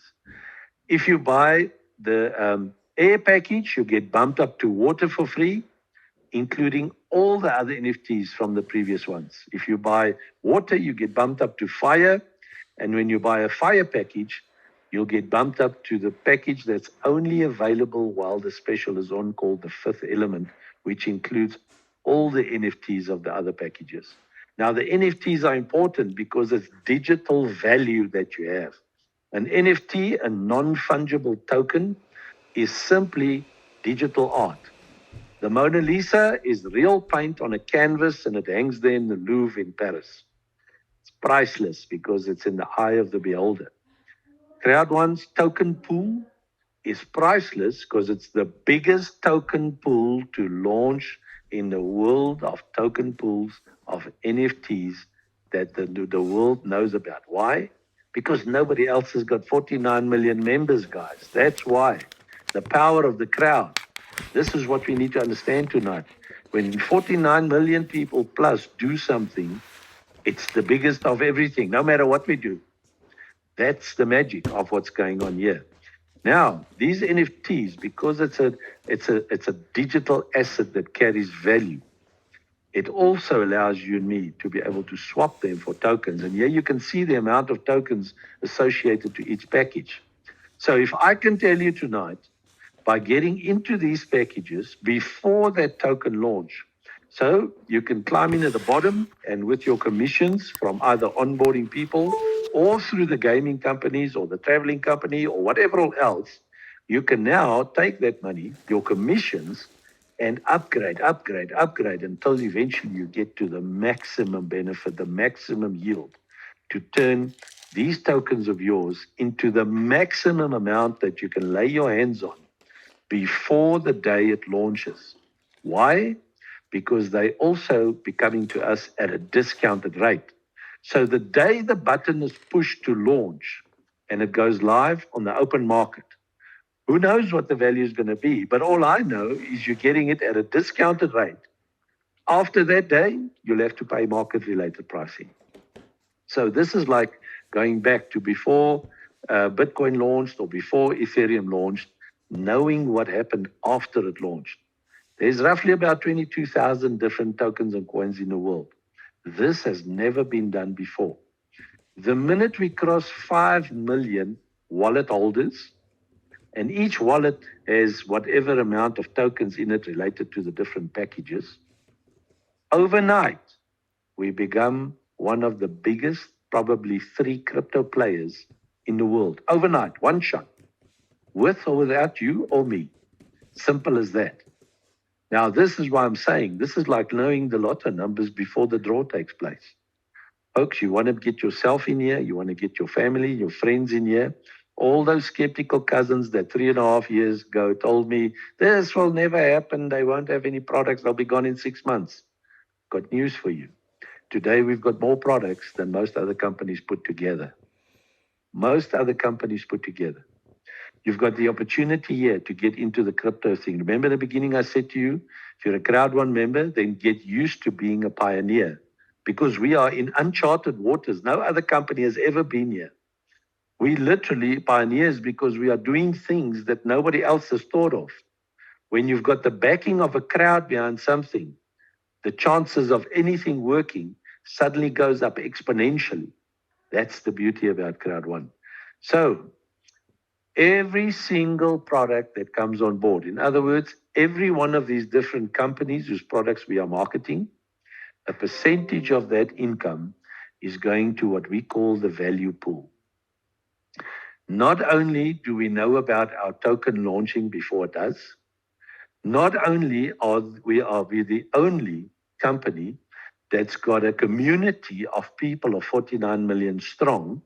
If you buy the Air package, you get bumped up to Water for free, including all the other NFTs from the previous ones. If you buy Water, you get bumped up to Fire. And when you buy a Fire package, you'll get bumped up to the package that's only available while the special is on, called the 5th Element, which includes all the NFTs of the other packages. Now, the NFTs are important because it's digital value that you have. An NFT, a non-fungible token, is simply digital art. The Mona Lisa is real paint on a canvas and it hangs there in the Louvre in Paris. It's priceless because it's in the eye of the beholder. Crowd1's token pool is priceless because it's the biggest token pool to launch in the world of token pools of NFTs that the world knows about. Why? Because nobody else has got 49 million members, guys. That's why. The power of the crowd. This is what we need to understand tonight. When 49 million people plus do something, it's the biggest of everything, no matter what we do. That's the magic of what's going on here. Now, these NFTs, because it's a digital asset that carries value, it also allows you and me to be able to swap them for tokens. And here you can see the amount of tokens associated to each package. So if I can tell you tonight, by getting into these packages before that token launch, so you can climb in at the bottom and with your commissions from either onboarding people or through the gaming companies or the traveling company or whatever else, you can now take that money, your commissions, and upgrade until eventually you get to the maximum benefit, the maximum yield, to turn these tokens of yours into the maximum amount that you can lay your hands on before the day it launches. Why? Because they also be coming to us at a discounted rate. So the day the button is pushed to launch and it goes live on the open market, who knows what the value is going to be? But all I know is you're getting it at a discounted rate. After that day, you'll have to pay market-related pricing. So this is like going back to before Bitcoin launched or before Ethereum launched, knowing what happened after it launched. There's roughly about 22,000 different tokens and coins in the world. This has never been done before. The minute we cross 5 million wallet holders, and each wallet has whatever amount of tokens in it related to the different packages, overnight, we become one of the biggest, probably 3 crypto players in the world. Overnight, one shot, with or without you or me. Simple as that. Now, this is why I'm saying this is like knowing the lotto numbers before the draw takes place. Folks, you want to get yourself in here, you want to get your family, your friends in here. All those skeptical cousins that 3.5 years ago told me, this will never happen, they won't have any products, they'll be gone in 6 months. Got news for you. Today, we've got more products than most other companies put together. Most other companies put together. You've got the opportunity here to get into the crypto thing. Remember in the beginning I said to you, if you're a Crowd1 member, then get used to being a pioneer because we are in uncharted waters. No other company has ever been here. We literally pioneers because we are doing things that nobody else has thought of. When you've got the backing of a crowd behind something, the chances of anything working suddenly goes up exponentially. That's the beauty about Crowd1. So, every single product that comes on board, in other words, every one of these different companies whose products we are marketing, a percentage of that income is going to what we call the value pool. Not only do we know about our token launching before it does, not only are we the only company that's got a community of people of 49 million strong.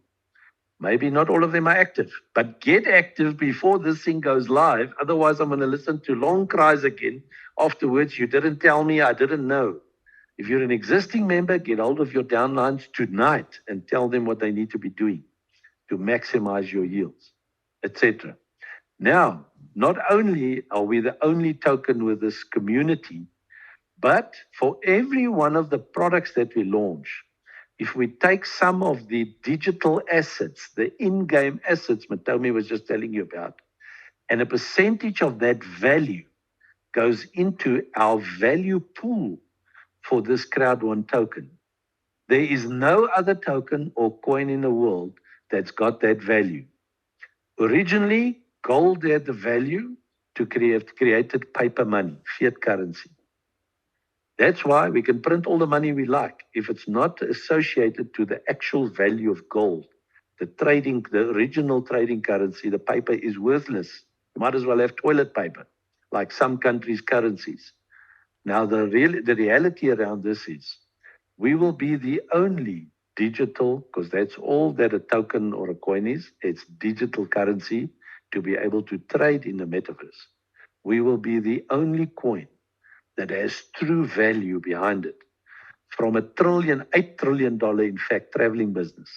Maybe not all of them are active, but get active before this thing goes live. Otherwise, I'm going to listen to long cries again. Afterwards, you didn't tell me, I didn't know. If you're an existing member, get hold of your downlines tonight and tell them what they need to be doing to maximize your yields, etc. Now, not only are we the only token with this community, but for every one of the products that we launch, if we take some of the digital assets, the in-game assets Matomi was just telling you about, and a percentage of that value goes into our value pool for this Crowd1 token. There is no other token or coin in the world that's got that value. Originally, gold had the value to created paper money, fiat currency. That's why we can print all the money we like. If it's not associated to the actual value of gold, the original trading currency, the paper is worthless. You might as well have toilet paper, like some countries' currencies. Now, the reality around this is we will be the only digital, because that's all that a token or a coin is, it's digital currency to be able to trade in the metaverse. We will be the only coin that has true value behind it. From $8 trillion, in fact, traveling business.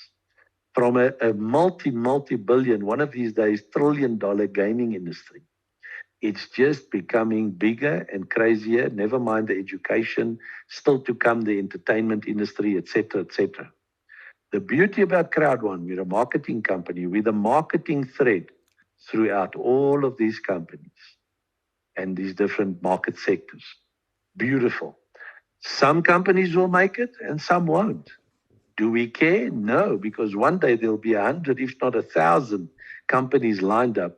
From a multi-billion, one of these days, $1 trillion gaming industry. It's just becoming bigger and crazier, never mind the education, still to come, the entertainment industry, etc., etc. The beauty about Crowd1, we're a marketing company, we're the marketing thread throughout all of these companies and these different market sectors. Beautiful. Some companies will make it and some won't. Do we care? No, because one day there'll be 100, if not 1,000 companies lined up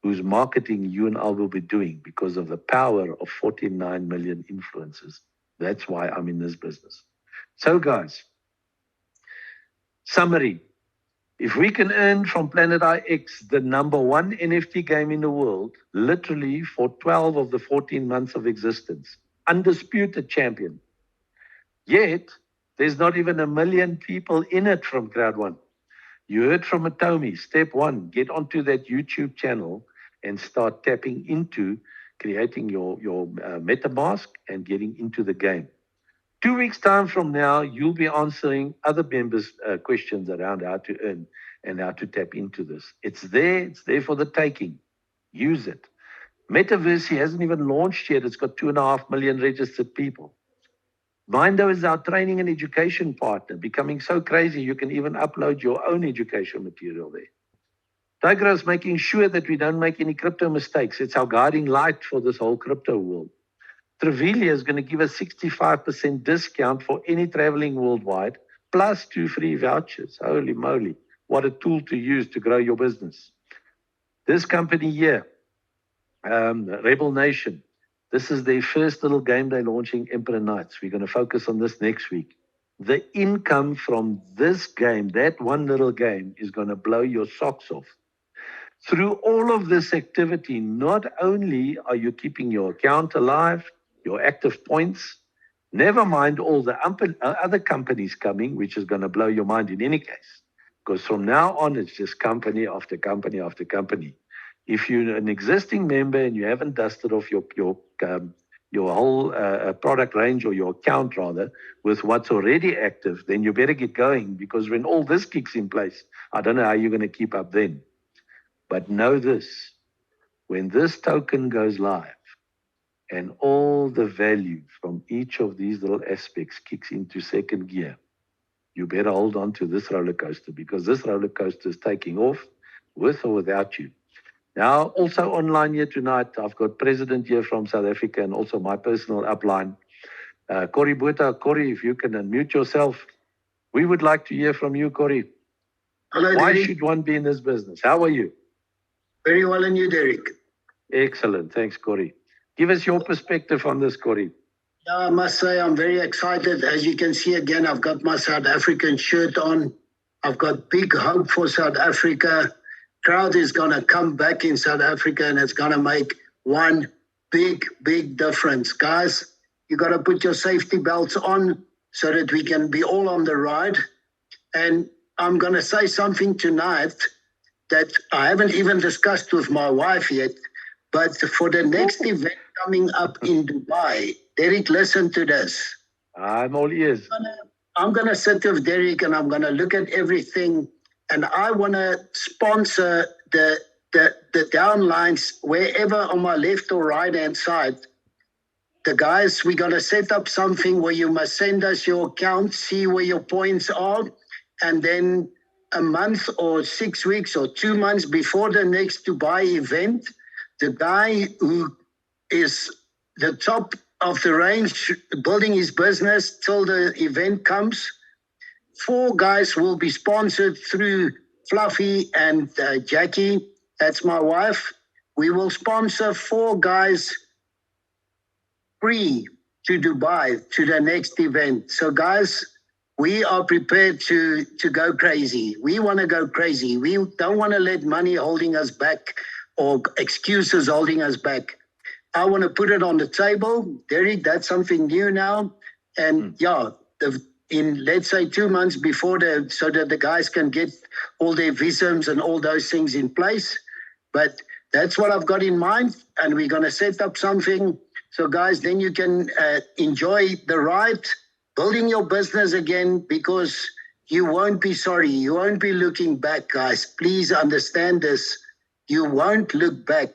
whose marketing you and I will be doing because of the power of 49 million influencers. That's why I'm in this business. So guys, summary. If we can earn from Planet IX the #1 NFT game in the world, literally for 12 of the 14 months of existence, undisputed champion, yet there's not even 1 million people in it from Crowd1. You heard from Atomi, step one, get onto that YouTube channel and start tapping into creating your MetaMask and getting into the game. 2 weeks' time from now, you'll be answering other members' questions around how to earn and how to tap into this. It's there for the taking. Use it. Metaverse hasn't even launched yet. It's got 2.5 million registered people. Mindo is our training and education partner, becoming so crazy you can even upload your own educational material there. Tigra is making sure that we don't make any crypto mistakes. It's our guiding light for this whole crypto world. Trevelia is going to give us 65% discount for any traveling worldwide, plus 2 free vouchers. Holy moly, what a tool to use to grow your business. This company here, Rebel Nation, this is their first little game they're launching, Emperor Knights. We're going to focus on this next week. The income from this game, that one little game, is going to blow your socks off. Through all of this activity, not only are you keeping your account alive, your active points, never mind all the other companies coming, which is going to blow your mind in any case. Because from now on, it's just company after company after company. If you're an existing member and you haven't dusted off your whole product range, or your account rather, with what's already active, then you better get going, because when all this kicks in place, I don't know how you're going to keep up then. But know this, when this token goes live and all the value from each of these little aspects kicks into second gear, you better hold on to this roller coaster, because this roller coaster is taking off with or without you. Now, also online here tonight, I've got President here from South Africa and also my personal upline, Corey Botha. Corey, if you can unmute yourself, we would like to hear from you, Corey. Hello, Why Derek. should one be in this business? How are you? Very well, and you, Derek? Excellent. Thanks, Corey. Give us your perspective on this, Corey. Yeah, I must say I'm very excited. As you can see again, I've got my South African shirt on. I've got big hope for South Africa. Crowd is going to come back in South Africa, and it's going to make one big, big difference. Guys, you got to put your safety belts on so that we can be all on the ride. And I'm going to say something tonight that I haven't even discussed with my wife yet, but for the next event coming up in Dubai, Derek, listen to this. I'm all ears. I'm going to sit with Derek and I'm going to look at everything, and I want to sponsor the downlines wherever on my left or right hand side. The guys, we're going to set up something where you must send us your account, see where your points are, and then a month or 6 weeks or 2 months before the next Dubai event, the guy who is the top of the range building his business till the event comes, 4 guys will be sponsored through Fluffy and Jackie. That's my wife. We will sponsor 4 guys free to Dubai, to the next event. So guys, we are prepared to go crazy. We want to go crazy. We don't want to let money holding us back or excuses holding us back. I want to put it on the table. Derek, that's something new now. And in let's say 2 months before so that the guys can get all their visums and all those things in place. But that's what I've got in mind. And we're going to set up something. So guys, then you can enjoy the ride, building your business again, because you won't be sorry. You won't be looking back, guys. Please understand this. You won't look back.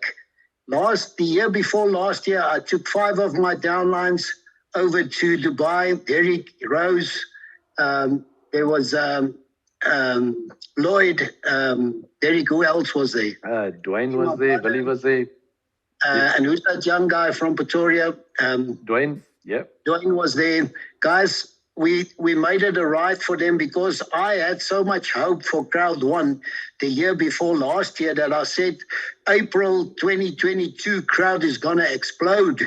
The year before last year, I took 5 of my downlines over to Dubai. Derek, Rose, there was Lloyd, Derek, who else was there? Dwayne was there, Billy was there. And who's that young guy from Pretoria? Dwayne, yeah. Dwayne was there. Guys, we made it a ride for them because I had so much hope for Crowd1 the year before last year that I said April 2022 Crowd is going to explode.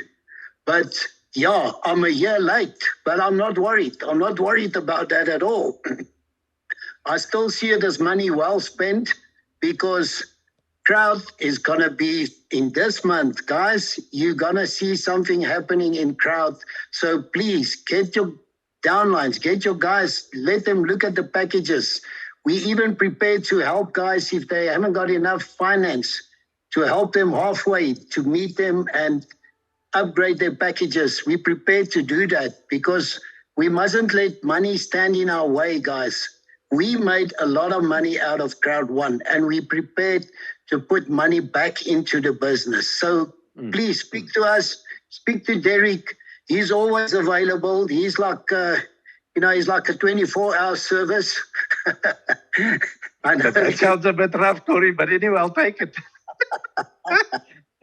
But yeah, I'm a year late, but I'm not worried. I'm not worried about that at all. I still see it as money well spent because Crowd is going to be in this month. Guys, you're going to see something happening in Crowd. So please get your downlines, get your guys, let them look at the packages. We even prepared to help guys if they haven't got enough finance, to help them halfway, to meet them and upgrade their packages. We prepared to do that because we mustn't let money stand in our way, guys. We made a lot of money out of Crowd1 and we prepared to put money back into the business. So please speak to us, speak to Derek. He's always available. He's like, he's like a 24-hour service. I know. That sounds a bit rough, Corey, but anyway, I'll take it.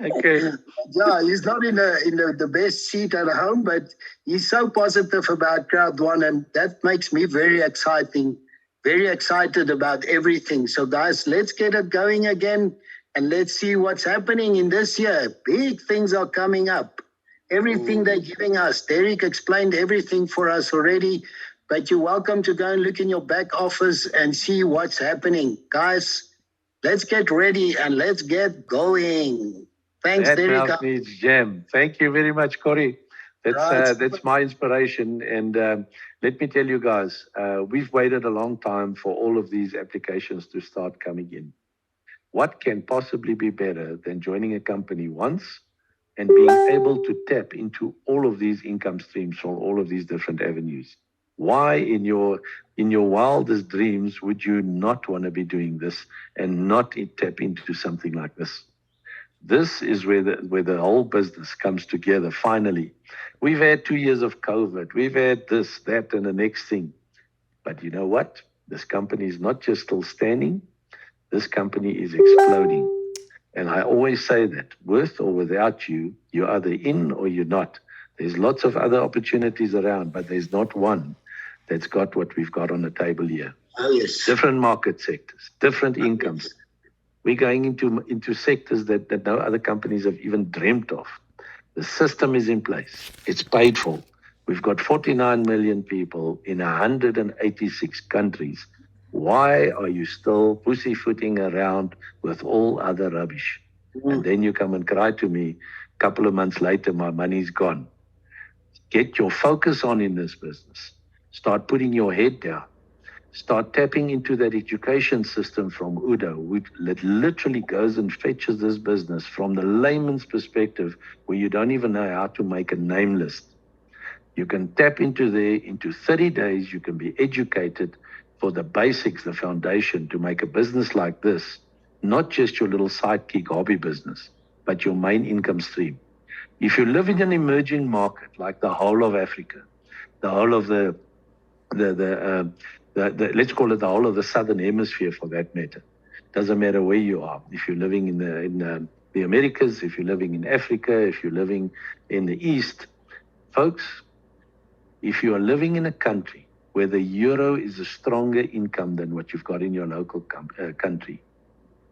Okay. Yeah, he's not in the best seat at home, but he's so positive about Crowd1, and that makes me very excited about everything. So guys, let's get it going again, and let's see what's happening in this year. Big things are coming up. Everything they're giving us. Derek explained everything for us already, but you're welcome to go and look in your back office and see what's happening. Guys, let's get ready and let's get going. Thanks, That Derek. mouth needs jam. Thank you very much, Corey. That's my inspiration. And let me tell you guys, we've waited a long time for all of these applications to start coming in. What can possibly be better than joining a company once and being able to tap into all of these income streams from all of these different avenues? Why in your wildest dreams would you not want to be doing this and not tap into something like this? This is where the whole business comes together finally. We've had 2 years of COVID. We've had this, that, and the next thing. But you know what? This company is not just still standing. This company is exploding. And I always say that, with or without you, you're either in or you're not. There's lots of other opportunities around, but there's not one that's got what we've got on the table here. Oh, yes. Different market sectors, different incomes. We're going into sectors that no other companies have even dreamt of. The system is in place. It's paid for. We've got 49 million people in 186 countries. Why are you still pussyfooting around with all other rubbish? And then you come and cry to me, a couple of months later, my money's gone. Get your focus on in this business. Start putting your head down. Start tapping into that education system from Udo, which literally goes and fetches this business from the layman's perspective, where you don't even know how to make a name list. You can tap into there, into 30 days, you can be educated for the basics, the foundation to make a business like this, not just your little sidekick hobby business, but your main income stream. If you live in an emerging market like the whole of Africa, the whole of the let's call it the whole of the Southern Hemisphere for that matter. Doesn't matter where you are. If you're living in the Americas, if you're living in Africa, if you're living in the East, folks, if you are living in a country where the euro is a stronger income than what you've got in your local country,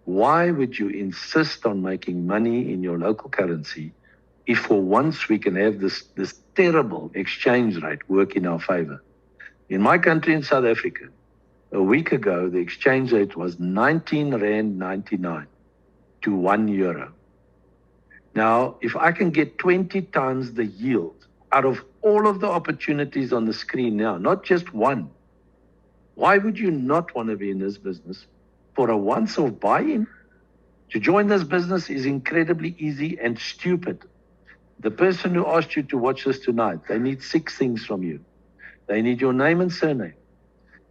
why would you insist on making money in your local currency if for once we can have this terrible exchange rate work in our favor. In my country, in South Africa, a week ago, the exchange rate was 19.99 Rand to €1. Now, if I can get 20 times the yield out of all of the opportunities on the screen now, not just one, why would you not want to be in this business for a once-off buy-in? To join this business is incredibly easy and stupid. The person who asked you to watch this tonight, they need 6 things from you. They need your name and surname.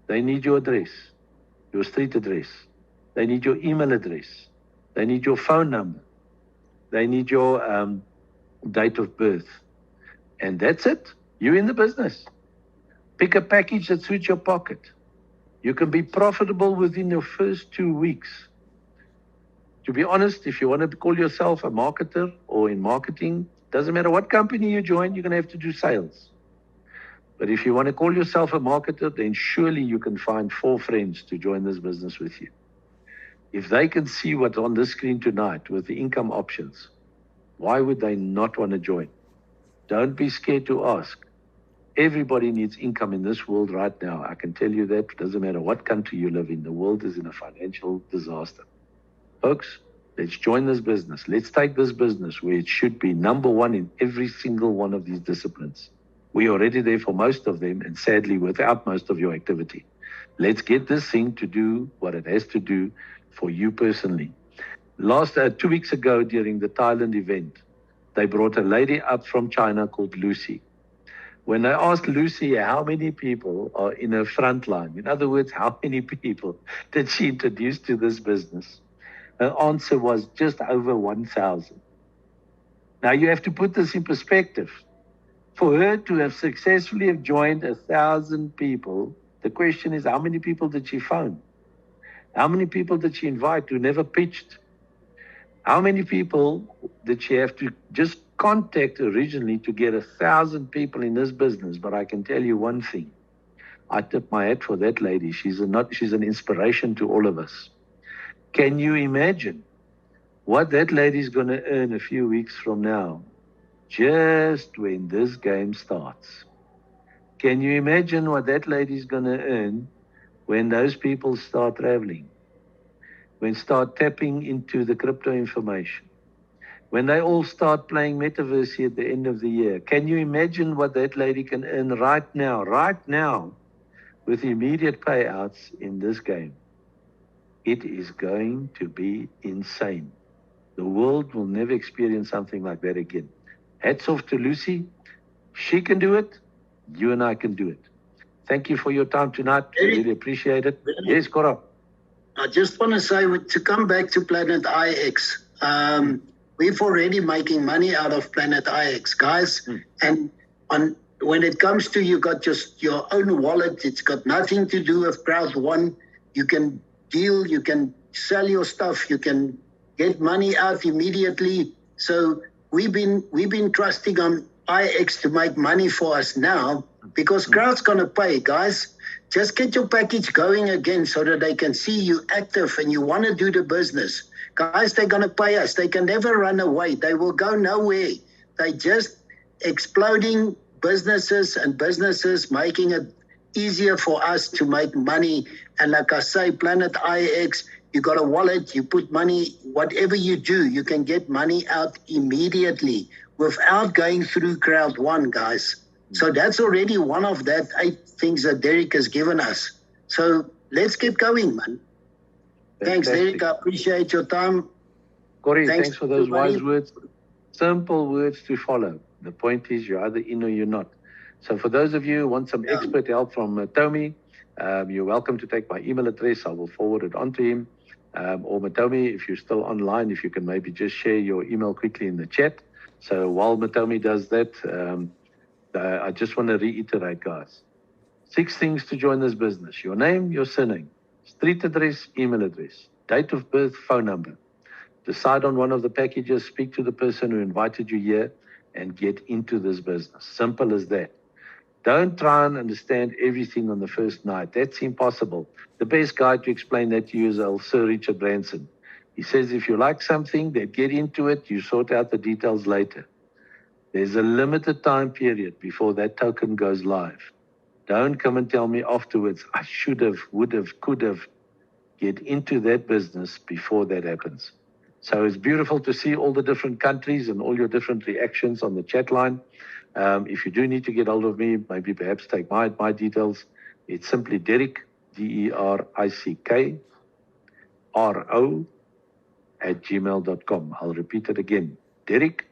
They need your address, your street address. They need your email address. They need your phone number. They need your date of birth. And that's it. You're in the business. Pick a package that suits your pocket. You can be profitable within your first 2 weeks. To be honest, if you want to call yourself a marketer or in marketing, doesn't matter what company you join, you're going to have to do sales. But if you want to call yourself a marketer, then surely you can find 4 friends to join this business with you. If they can see what's on this screen tonight with the income options, why would they not want to join? Don't be scared to ask. Everybody needs income in this world right now. I can tell you that. It doesn't matter what country you live in. The world is in a financial disaster. Folks, let's join this business. Let's take this business where it should be number one in every single one of these disciplines. We are already there for most of them, and sadly, without most of your activity. Let's get this thing to do what it has to do for you personally. 2 weeks ago during the Thailand event, they brought a lady up from China called Lucy. When I asked Lucy how many people are in her front line, in other words, how many people did she introduce to this business? Her answer was just over 1,000. Now you have to put this in perspective. For her to have successfully have joined 1,000 people, the question is, how many people did she phone? How many people did she invite who never pitched? How many people did she have to just contact originally to get 1,000 people in this business? But I can tell you one thing. I tip my hat for that lady. She's an inspiration to all of us. Can you imagine what that lady's going to earn a few weeks from now, just when this game starts? Can you imagine what that lady's going to earn when those people start traveling, when start tapping into the crypto information, when they all start playing metaverse at the end of the year? Can you imagine what that lady can earn right now, with immediate payouts in this game? It is going to be insane. The world will never experience something like that again. Hats off to Lucy. She can do it. You and I can do it. Thank you for your time tonight. I really appreciate it. Yes, Cora. I just want to say, to come back to Planet IX, we've already making money out of Planet IX, guys. And when it comes to you got just your own wallet, it's got nothing to do with Crowd1. You can deal, you can sell your stuff, you can get money out immediately. So we've been trusting on IX to make money for us now, because Crowd's gonna pay, guys. Just get your package going again so that they can see you active and you want to do the business. Guys, they're going to pay us. They can never run away. They will go nowhere. They just exploding businesses and businesses, making it easier for us to make money. And like I say, Planet IX, you got a wallet, you put money, whatever you do, you can get money out immediately without going through Crowd1, guys. So that's already one of that 8 things that Derek has given us. So let's keep going, man. Thanks, Derek. I appreciate your time. Corey, thanks for those wise words. Simple words to follow. The point is, you're either in or you're not. So for those of you who want some expert help from Tommy, you're welcome to take my email address. I will forward it on to him. Or Matomi, if you're still online, if you can maybe just share your email quickly in the chat. So while Matomi does that, I just want to reiterate, guys. 6 things to join this business: your name, your surname, street address, email address, date of birth, phone number. Decide on one of the packages, speak to the person who invited you here, and get into this business. Simple as that. Don't try and understand everything on the first night. That's impossible. The best guy to explain that to you is Sir Richard Branson. He says, if you like something, then get into it. You sort out the details later. There's a limited time period before that token goes live. Don't come and tell me afterwards, I should have, would have, could have. Get into that business before that happens. So it's beautiful to see all the different countries and all your different reactions on the chat line. If you do need to get hold of me, maybe perhaps take my details. It's simply Derrick, DERICK, @gmail.com. I'll repeat it again. Derrick,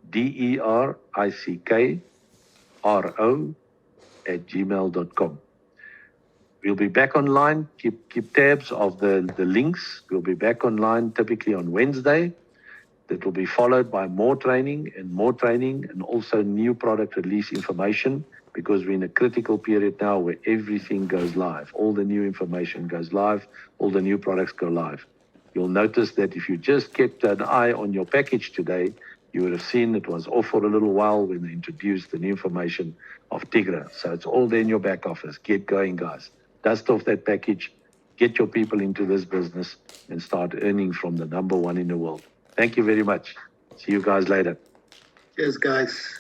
DERICK, @gmail.com. We'll be back online. Keep tabs of the links. We'll be back online typically on Wednesday. That will be followed by more training and also new product release information, because we're in a critical period now where everything goes live. All the new information goes live. All the new products go live. You'll notice that if you just kept an eye on your package today, you would have seen it was off for a little while when they introduced the new information of Tigra. So it's all there in your back office. Get going, guys. Dust off that package, get your people into this business, and start earning from the #1 in the world. Thank you very much. See you guys later. Cheers, guys.